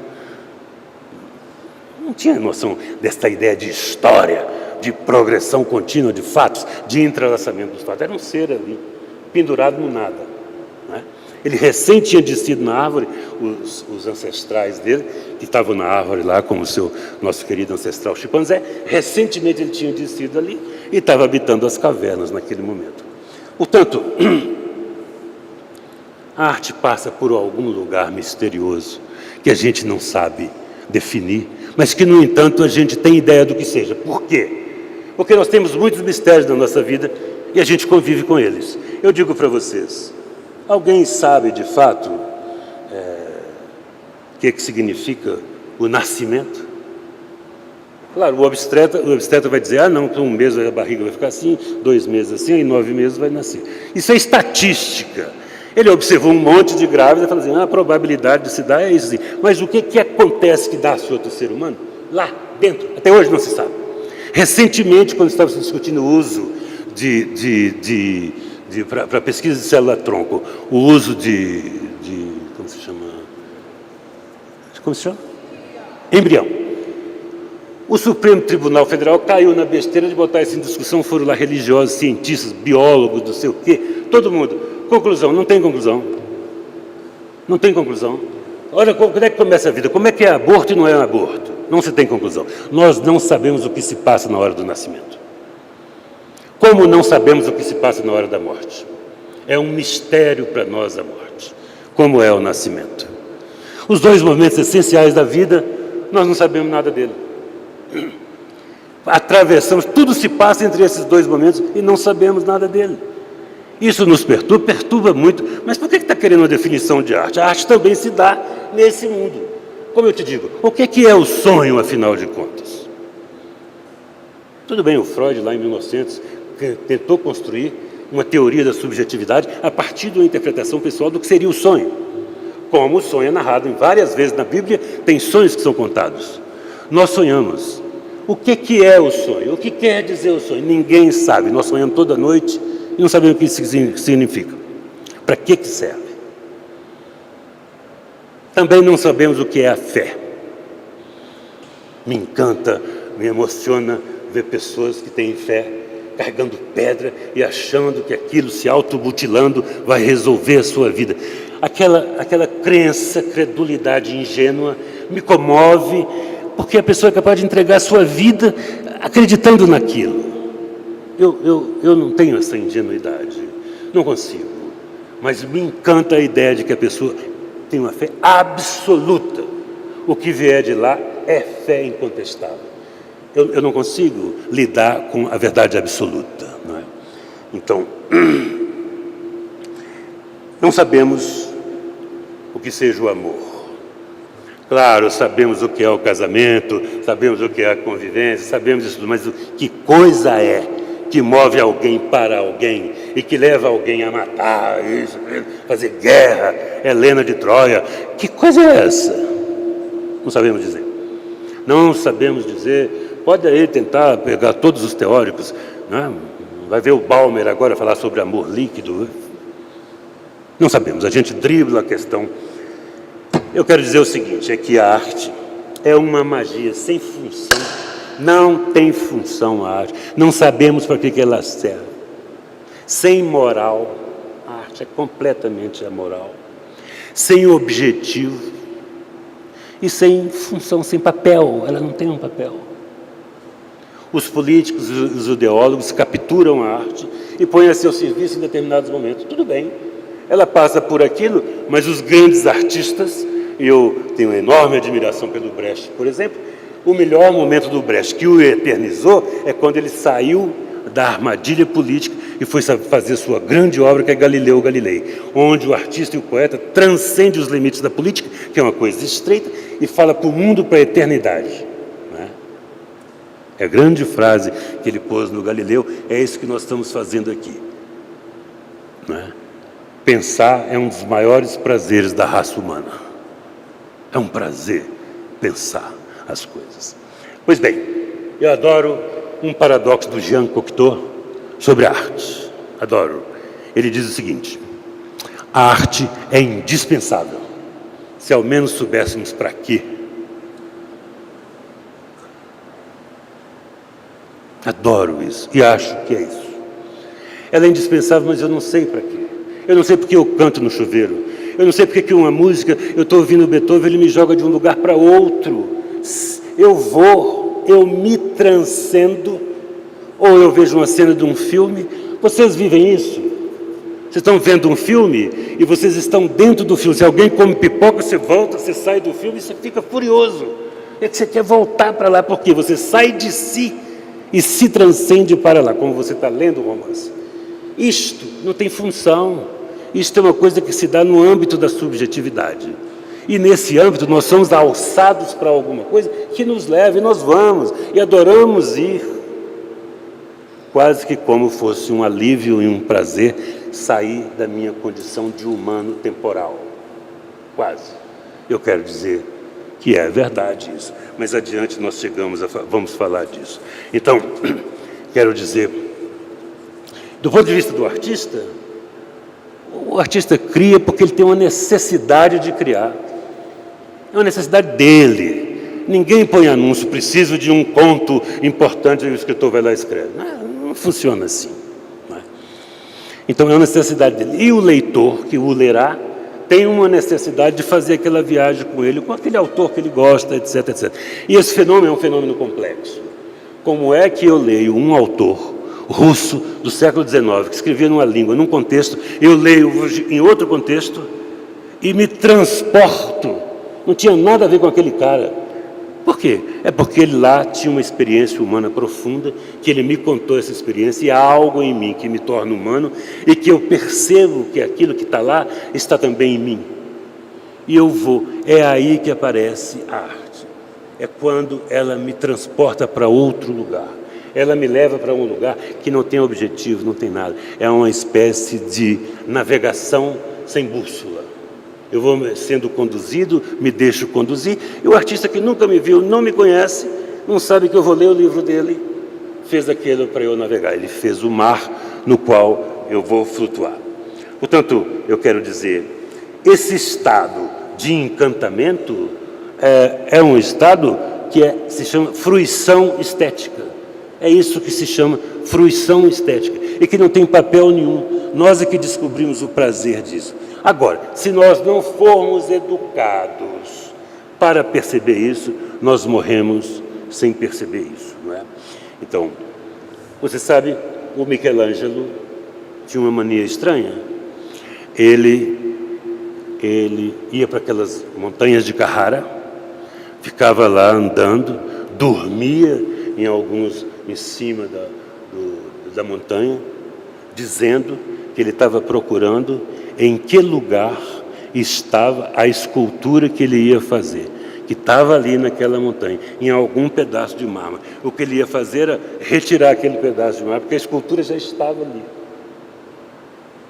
Não tinha noção dessa ideia de história, de progressão contínua de fatos, de entrelaçamento dos fatos. Era um ser ali, pendurado no nada, né? Ele recém tinha descido na árvore, os ancestrais dele, que estavam na árvore lá, como o nosso querido ancestral chimpanzé, recentemente ele tinha descido ali e estava habitando as cavernas naquele momento. Portanto, a arte passa por algum lugar misterioso que a gente não sabe definir, mas que, no entanto, a gente tem ideia do que seja. Por quê? Porque nós temos muitos mistérios na nossa vida e a gente convive com eles. Eu digo para vocês, alguém sabe de fato o que significa o nascimento? Claro, o obstetra vai dizer, não, com 1 mês a barriga vai ficar assim, 2 meses assim, e 9 meses vai nascer. Isso é estatística. Ele observou um monte de grávidas e falou assim, a probabilidade de se dar é isso. Assim. Mas o que acontece que dá-se outro ser humano? Lá dentro, até hoje não se sabe. Recentemente, quando estava se discutindo o uso para pesquisa de célula-tronco, o uso como se chama? Como se chama? Embrião. O Supremo Tribunal Federal caiu na besteira de botar isso em discussão, foram lá religiosos, cientistas, biólogos, não sei o quê, todo mundo. Conclusão, não tem conclusão. Não tem conclusão. Olha, quando é que começa a vida? Como é que é aborto e não é um aborto? Não se tem conclusão. Nós não sabemos o que se passa na hora do nascimento. Como não sabemos o que se passa na hora da morte? É um mistério para nós a morte. Como é o nascimento? Os 2 momentos essenciais da vida, nós não sabemos nada dele. Atravessamos, tudo se passa entre esses 2 momentos e não sabemos nada dele. Isso nos perturba muito. Mas por que está querendo uma definição de arte? A arte também se dá nesse mundo. Como eu te digo, o que é o sonho, afinal de contas? Tudo bem, o Freud, lá em 1900, tentou construir uma teoria da subjetividade a partir de uma interpretação pessoal do que seria o sonho. Como o sonho é narrado em várias vezes na Bíblia, tem sonhos que são contados. Nós sonhamos. O que é o sonho? O que quer dizer o sonho? Ninguém sabe. Nós sonhamos toda noite e não sabemos o que isso significa. Para que serve? Também não sabemos o que é a fé. Me encanta, me emociona ver pessoas que têm fé carregando pedra e achando que aquilo, se automutilando, vai resolver a sua vida. Aquela crença, credulidade ingênua me comove, porque a pessoa é capaz de entregar a sua vida acreditando naquilo. Eu não tenho essa ingenuidade, não consigo, mas me encanta a ideia de que a pessoa tem uma fé absoluta. O que vier de lá é fé incontestável. Eu não consigo lidar com a verdade absoluta, não é? Então, não sabemos o que seja o amor. Claro, sabemos o que é o casamento, sabemos o que é a convivência, sabemos isso tudo, mas que coisa é que move alguém para alguém e que leva alguém a matar, isso, fazer guerra, Helena de Troia? Que coisa é essa? Não sabemos dizer. Não sabemos dizer. Pode aí tentar pegar todos os teóricos, né? Vai ver o Balmer agora falar sobre amor líquido. Não sabemos, a gente dribla a questão. Eu quero dizer o seguinte, é que a arte é uma magia sem função, não tem função a arte, não sabemos para que ela serve. Sem moral, a arte é completamente amoral, sem objetivo e sem função, sem papel, ela não tem um papel. Os políticos, os ideólogos capturam a arte e põem a seu serviço em determinados momentos. Tudo bem, ela passa por aquilo, mas os grandes artistas, eu tenho uma enorme admiração pelo Brecht, por exemplo, o melhor momento do Brecht, que o eternizou, é quando ele saiu da armadilha política e foi fazer sua grande obra, que é Galileu Galilei, onde o artista e o poeta transcendem os limites da política, que é uma coisa estreita, e fala para o mundo, para a eternidade. É a grande frase que ele pôs no Galileu, é isso que nós estamos fazendo aqui. Pensar é um dos maiores prazeres da raça humana. É um prazer pensar as coisas. Pois bem, eu adoro um paradoxo do Jean Cocteau sobre a arte. Adoro. Ele diz o seguinte: a arte é indispensável. Se ao menos soubéssemos para quê. Adoro isso e acho que é isso. Ela é indispensável, mas eu não sei para quê. Eu não sei porque eu canto no chuveiro. Eu não sei porque que uma música, eu estou ouvindo Beethoven, ele me joga de um lugar para outro. Eu me transcendo, ou eu vejo uma cena de um filme. Vocês vivem isso? Vocês estão vendo um filme e vocês estão dentro do filme. Se alguém come pipoca, você volta, você sai do filme e você fica furioso. É que você quer voltar para lá, porque você sai de si e se transcende para lá, como você está lendo o romance. Isto não tem função. Isto é uma coisa que se dá no âmbito da subjetividade. E nesse âmbito nós somos alçados para alguma coisa que nos leva, e nós vamos, e adoramos ir. Quase que como fosse um alívio e um prazer sair da minha condição de humano temporal. Quase. Eu quero dizer que é verdade isso. Mas adiante nós vamos falar disso. Então, quero dizer, do ponto de vista do artista, o artista cria porque ele tem uma necessidade de criar. É uma necessidade dele. Ninguém põe anúncio, preciso de um conto importante, e o escritor vai lá e escreve. Não funciona assim. Não é? Então é uma necessidade dele. E o leitor, que o lerá, tem uma necessidade de fazer aquela viagem com ele, com aquele autor que ele gosta, etc, etc. E esse fenômeno é um fenômeno complexo. Como é que eu leio um autor russo do século XIX, que escrevia numa língua, num contexto, eu leio em outro contexto e me transporto. Não tinha nada a ver com aquele cara. Por quê? É porque ele lá tinha uma experiência humana profunda, que ele me contou essa experiência, e há algo em mim que me torna humano, e que eu percebo que aquilo que está lá está também em mim. E eu vou. É aí que aparece a arte. É quando ela me transporta para outro lugar. Ela me leva para um lugar que não tem objetivo, não tem nada. É uma espécie de navegação sem bússola. Eu vou sendo conduzido, me deixo conduzir, e o artista que nunca me viu, não me conhece, não sabe que eu vou ler o livro dele, fez aquilo para eu navegar. Ele fez o mar no qual eu vou flutuar. Portanto, eu quero dizer, esse estado de encantamento é um estado que se chama fruição estética. É isso que se chama fruição estética, e que não tem papel nenhum. Nós é que descobrimos o prazer disso. Agora, se nós não formos educados para perceber isso, nós morremos sem perceber isso, não é? Então, você sabe, o Michelangelo tinha uma mania estranha. Ele ia para aquelas montanhas de Carrara, ficava lá andando, dormia em cima da montanha, dizendo que ele estava procurando em que lugar estava a escultura que ele ia fazer, que estava ali naquela montanha, em algum pedaço de mármore. O que ele ia fazer era retirar aquele pedaço de mármore, porque a escultura já estava ali.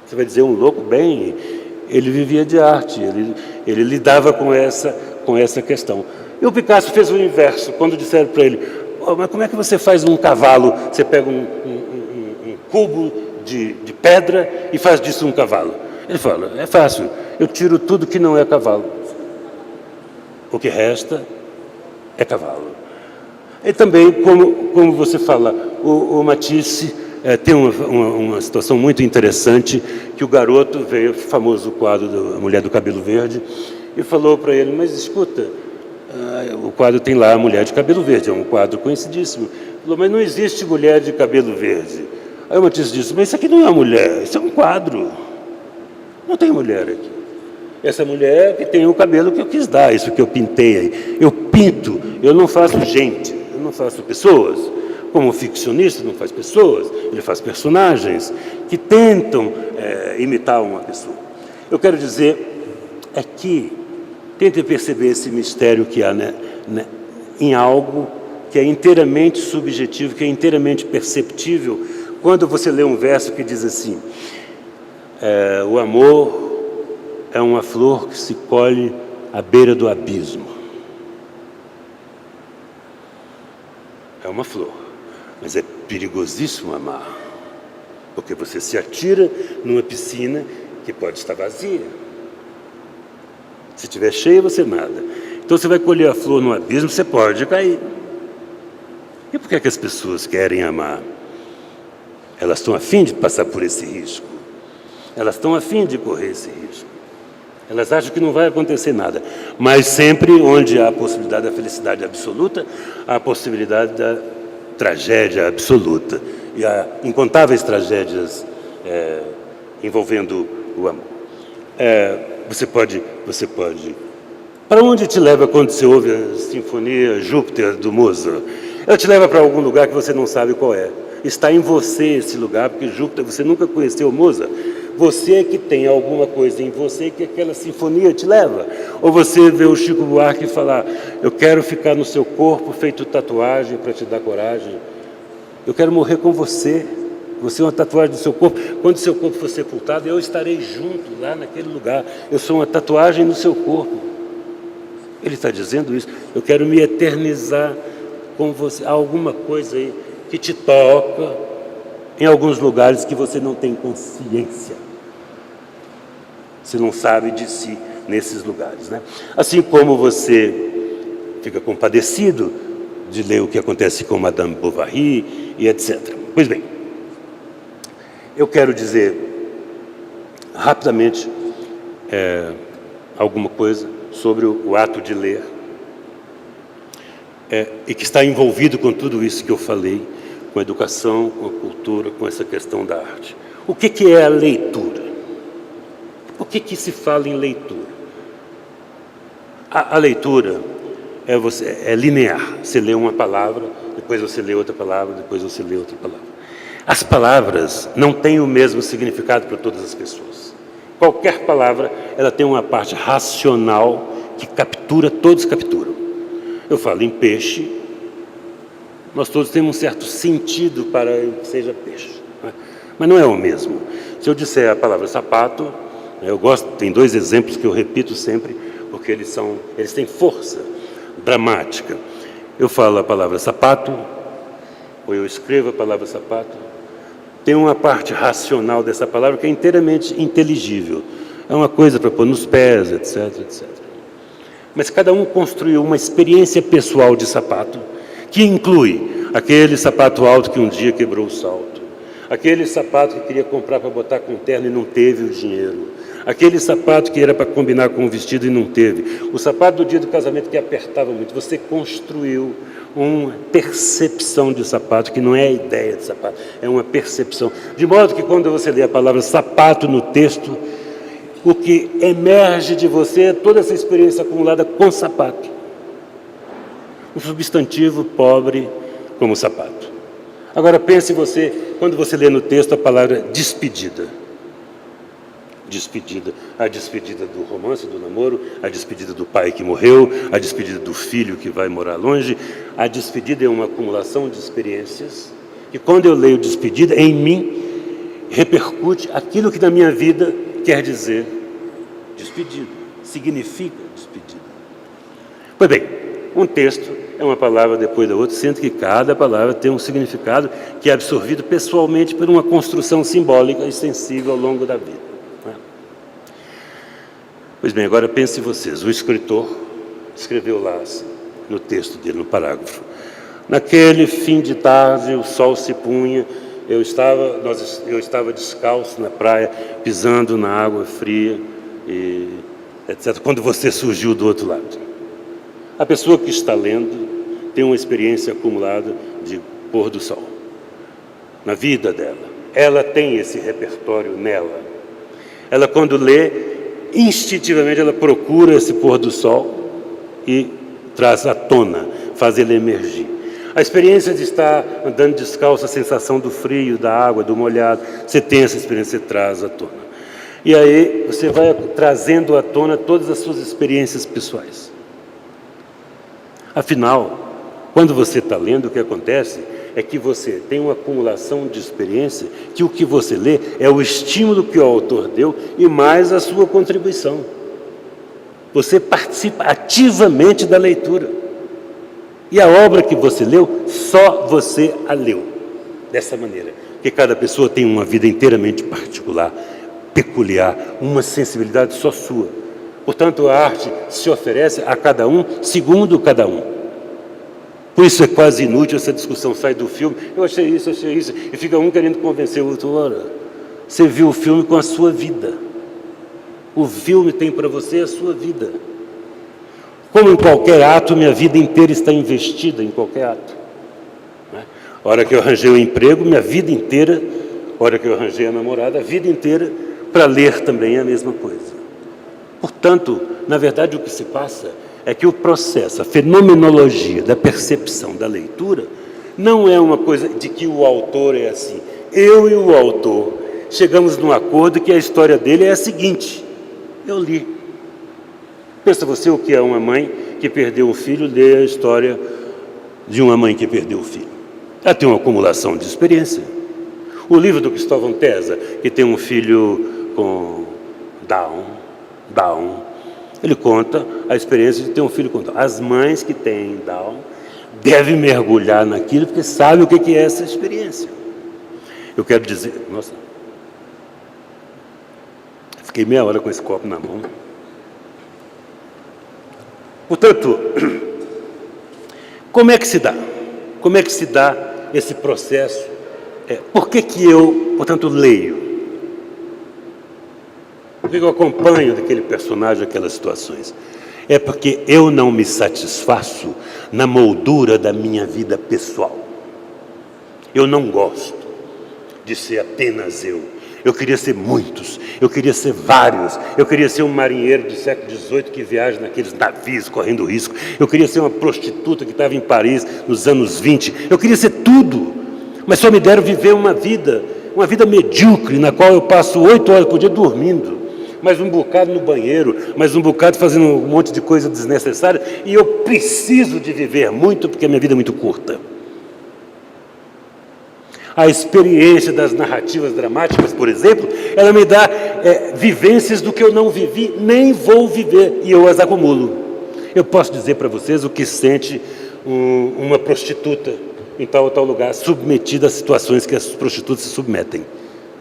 Você vai dizer, um louco? Bem, ele vivia de arte, ele lidava com essa questão. E o Picasso fez o inverso, quando disseram para ele, oh, mas como é que você faz um cavalo? Você pega um cubo de pedra e faz disso um cavalo. Ele fala, é fácil, eu tiro tudo que não é cavalo. O que resta é cavalo. E também, como você fala, o Matisse tem uma situação muito interessante, que o garoto veio, o famoso quadro da Mulher do Cabelo Verde, e falou para ele, mas escuta, o quadro tem lá a Mulher de Cabelo Verde, é um quadro conhecidíssimo. Ele falou, mas não existe mulher de cabelo verde. Aí o Matisse disse, mas isso aqui não é uma mulher, isso é um quadro. Não tem mulher aqui. Essa mulher que tem o cabelo que eu quis dar, isso que eu pintei aí. Eu pinto, eu não faço gente, eu não faço pessoas. Como ficcionista não faz pessoas, ele faz personagens que tentam imitar uma pessoa. Eu quero dizer é que tente perceber esse mistério que há em algo que é inteiramente subjetivo, que é inteiramente perceptível, quando você lê um verso que diz assim, o amor é uma flor que se colhe à beira do abismo. É uma flor, mas é perigosíssimo amar, porque você se atira numa piscina que pode estar vazia. Se estiver cheia, você nada. Então você vai colher a flor no abismo, você pode cair. E por que as pessoas querem amar? Elas estão a fim de passar por esse risco. Elas estão a fim de correr esse risco. Elas acham que não vai acontecer nada. Mas sempre onde há a possibilidade da felicidade absoluta, há a possibilidade da tragédia absoluta. E há incontáveis tragédias envolvendo o amor. Você pode... Para onde te leva quando você ouve a Sinfonia Júpiter do Mozart? Ela te leva para algum lugar que você não sabe qual é. Está em você esse lugar, porque Júpiter, você nunca conheceu Mozart. Você é que tem alguma coisa em você que aquela sinfonia te leva. Ou você vê o Chico Buarque falar, eu quero ficar no seu corpo feito tatuagem para te dar coragem. Eu quero morrer com você. Você é uma tatuagem do seu corpo. Quando o seu corpo for sepultado, eu estarei junto lá naquele lugar. Eu sou uma tatuagem no seu corpo. Ele está dizendo isso. Eu quero me eternizar com você. Há alguma coisa aí que te toca em alguns lugares que você não tem consciência. Você não sabe de si nesses lugares, né? Assim como você fica compadecido de ler o que acontece com Madame Bovary e etc. Pois bem, eu quero dizer rapidamente alguma coisa sobre o ato de ler e que está envolvido com tudo isso que eu falei, com a educação, com a cultura, com essa questão da arte. O que é a leitura? Por que se fala em leitura? A leitura é linear. Você lê uma palavra, depois você lê outra palavra, depois você lê outra palavra. As palavras não têm o mesmo significado para todas as pessoas. Qualquer palavra, ela tem uma parte racional que captura, todos capturam. Eu falo em peixe, nós todos temos um certo sentido para que seja peixe, né? Mas não é o mesmo. Se eu disser a palavra sapato, eu gosto, tem dois exemplos que eu repito sempre, porque eles têm força dramática. Eu falo a palavra sapato, ou eu escrevo a palavra sapato, tem uma parte racional dessa palavra que é inteiramente inteligível. É uma coisa para pôr nos pés, etc, etc. Mas cada um construiu uma experiência pessoal de sapato, que inclui aquele sapato alto que um dia quebrou o salto, aquele sapato que queria comprar para botar com terno e não teve o dinheiro, aquele sapato que era para combinar com o vestido e não teve, o sapato do dia do casamento que apertava muito. Você construiu uma percepção de sapato, que não é a ideia de sapato, é uma percepção. De modo que quando você lê a palavra sapato no texto, o que emerge de você é toda essa experiência acumulada com sapato. Um substantivo pobre como sapato. Agora pense você, quando você lê no texto a palavra despedida. despedida. A despedida do romance, do namoro, a despedida do pai que morreu, a despedida do filho que vai morar longe. A despedida é uma acumulação de experiências e quando eu leio despedida, em mim repercute aquilo que na minha vida quer dizer despedida, significa despedida. Pois bem, um texto é uma palavra depois da outra, sendo que cada palavra tem um significado que é absorvido pessoalmente por uma construção simbólica e sensível ao longo da vida. Pois bem, agora pensem vocês, o escritor escreveu lá assim, no texto dele, no parágrafo: naquele fim de tarde, o sol se punha, eu estava descalço na praia, pisando na água fria, e etc., quando você surgiu do outro lado. A pessoa que está lendo tem uma experiência acumulada de pôr do sol na vida dela. Ela tem esse repertório nela. Ela, quando lê, instintivamente ela procura esse pôr do sol e traz à tona, faz ele emergir. A experiência de estar andando descalço, a sensação do frio, da água, do molhado, você tem essa experiência, você traz à tona. E aí você vai trazendo à tona todas as suas experiências pessoais. Afinal, quando você está lendo, o que acontece é que você tem uma acumulação de experiência, que o que você lê é o estímulo que o autor deu e mais a sua contribuição. Você participa ativamente da leitura. E a obra que você leu, só você a leu. Dessa maneira. Porque cada pessoa tem uma vida inteiramente particular, peculiar, uma sensibilidade só sua. Portanto, a arte se oferece a cada um, segundo cada um. Por isso é quase inútil essa discussão, sai do filme, eu achei isso, e fica um querendo convencer o outro. Ora, você viu o filme com a sua vida. O filme tem para você a sua vida. Como em qualquer ato, minha vida inteira está investida em qualquer ato. A hora que eu arranjei o emprego, minha vida inteira, a hora que eu arranjei a namorada, a vida inteira, para ler também é a mesma coisa. Portanto, na verdade, o que se passa é que o processo, a fenomenologia da percepção da leitura, não é uma coisa de que o autor é assim. Eu e o autor chegamos num acordo que a história dele é a seguinte: eu li. Pensa você o que é uma mãe que perdeu um filho, lê a história de uma mãe que perdeu o filho. Ela tem uma acumulação de experiência. O livro do Cristóvão Tesa, que tem um filho com Down, ele conta a experiência de ter um filho com Down. As mães que têm Down devem mergulhar naquilo porque sabem o que é essa experiência. Eu quero dizer... Nossa, fiquei meia hora com esse copo na mão. Portanto, como é que se dá? Como é que se dá esse processo? Por que eu, portanto, leio? Por que eu acompanho daquele personagem aquelas situações? É porque eu não me satisfaço na moldura da minha vida pessoal. Eu não gosto de ser apenas eu. Eu queria ser muitos, eu queria ser vários, eu queria ser um marinheiro do século XVIII que viaja naqueles navios correndo risco, eu queria ser uma prostituta que estava em Paris nos anos 20, eu queria ser tudo, mas só me deram viver uma vida medíocre, na qual eu passo 8 horas por dia dormindo, mais um bocado no banheiro, mais um bocado fazendo um monte de coisa desnecessária, e eu preciso de viver muito porque a minha vida é muito curta. A experiência das narrativas dramáticas, por exemplo, ela me dá vivências do que eu não vivi, nem vou viver, e eu as acumulo. Eu posso dizer para vocês o que sente uma prostituta em tal ou tal lugar, submetida a situações que as prostitutas se submetem.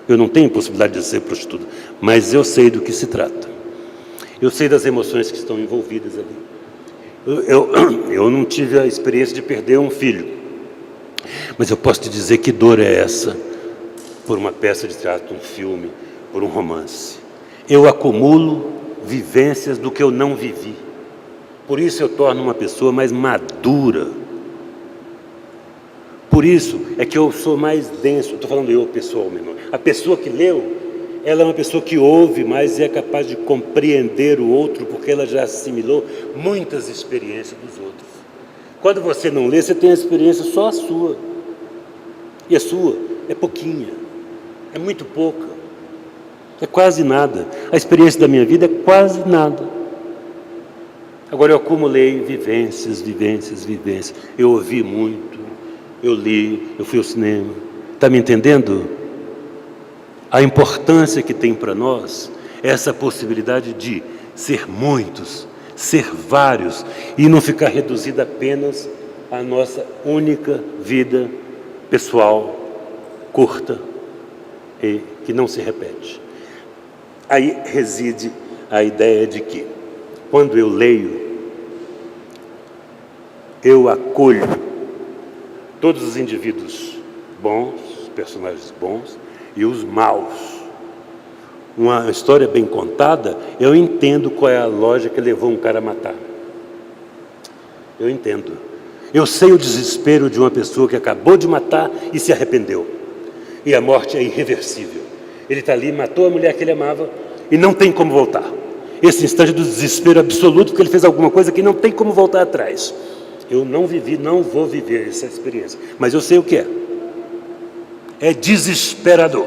Eu não tenho possibilidade de ser prostituta, mas eu sei do que se trata. Eu sei das emoções que estão envolvidas ali. Eu não tive a experiência de perder um filho. Mas eu posso te dizer que dor é essa por uma peça de teatro, um filme, por um romance. Eu acumulo vivências do que eu não vivi. Por isso eu torno uma pessoa mais madura. Por isso é que eu sou mais denso. Estou falando eu pessoalmente. A pessoa que leu, ela é uma pessoa que ouve mais e é capaz de compreender o outro, porque ela já assimilou muitas experiências dos outros. Quando você não lê, você tem a experiência só a sua. E a sua é pouquinha, é muito pouca. É quase nada. A experiência da minha vida é quase nada. Agora eu acumulei vivências. Eu ouvi muito, eu li, eu fui ao cinema. Está me entendendo? A importância que tem para nós é essa possibilidade de ser muitos, ser vários, e não ficar reduzida apenas à nossa única vida pessoal, curta e que não se repete. Aí reside a ideia de que, quando eu leio, eu acolho todos os indivíduos bons, personagens bons, e os maus. Uma história bem contada, eu entendo qual é a lógica que levou um cara a matar. Eu entendo. Eu sei o desespero de uma pessoa que acabou de matar e se arrependeu. E a morte é irreversível. Ele está ali, matou a mulher que ele amava e não tem como voltar. Esse instante do desespero absoluto, porque ele fez alguma coisa que não tem como voltar atrás. Eu não vivi, não vou viver essa experiência, mas eu sei o que é. É desesperador.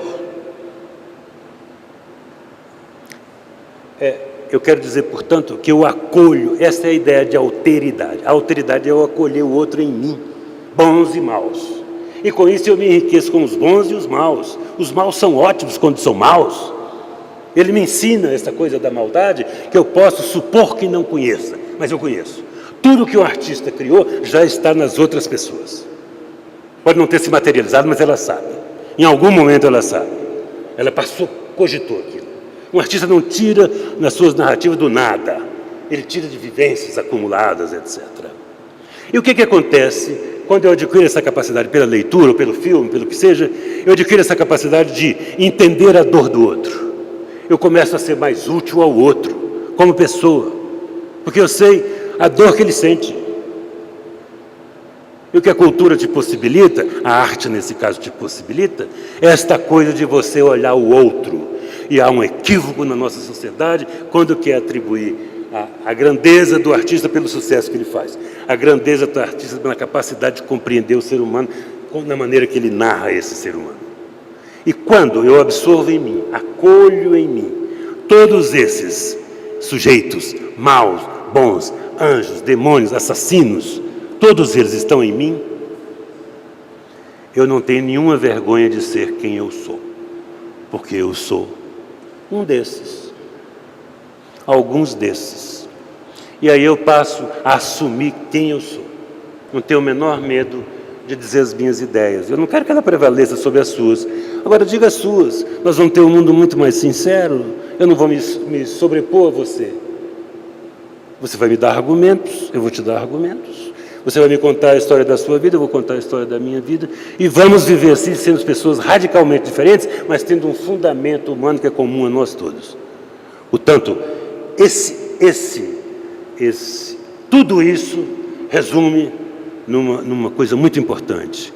Eu quero dizer, portanto, que eu acolho, essa é a ideia de alteridade. A alteridade é eu acolher o outro em mim, bons e maus. E com isso eu me enriqueço com os bons e os maus. Os maus são ótimos quando são maus. Ele me ensina essa coisa da maldade que eu posso supor que não conheça, mas eu conheço. Tudo que o artista criou já está nas outras pessoas. Pode não ter se materializado, mas ela sabe. Em algum momento ela sabe. Ela passou, cogitou aquilo. Um artista não tira nas suas narrativas do nada. Ele tira de vivências acumuladas, etc. E o que acontece quando eu adquiro essa capacidade pela leitura, ou pelo filme, pelo que seja? Eu adquiro essa capacidade de entender a dor do outro. Eu começo a ser mais útil ao outro, como pessoa. Porque eu sei a dor que ele sente. E o que a cultura te possibilita, a arte nesse caso te possibilita, é esta coisa de você olhar o outro. E há um equívoco na nossa sociedade quando quer atribuir a grandeza do artista pelo sucesso que ele faz. A grandeza do artista pela capacidade de compreender o ser humano na maneira que ele narra esse ser humano. E quando eu absorvo em mim, acolho em mim, todos esses sujeitos maus, bons, anjos, demônios, assassinos, todos eles estão em mim, eu não tenho nenhuma vergonha de ser quem eu sou, porque eu sou um desses, alguns desses. E aí eu passo a assumir quem eu sou. Não tenho o menor medo de dizer as minhas ideias. Eu não quero que ela prevaleça sobre as suas. Agora diga as suas. Nós vamos ter um mundo muito mais sincero. Eu não vou me sobrepor a você. Você vai me dar argumentos, eu vou te dar argumentos. Você vai me contar a história da sua vida, eu vou contar a história da minha vida. E vamos viver assim, sendo pessoas radicalmente diferentes, mas tendo um fundamento humano que é comum a nós todos. Portanto, tudo isso resume numa coisa muito importante,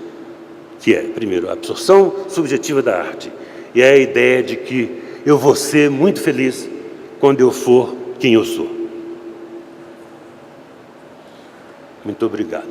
que é, primeiro, a absorção subjetiva da arte. E é a ideia de que eu vou ser muito feliz quando eu for quem eu sou. Muito obrigado.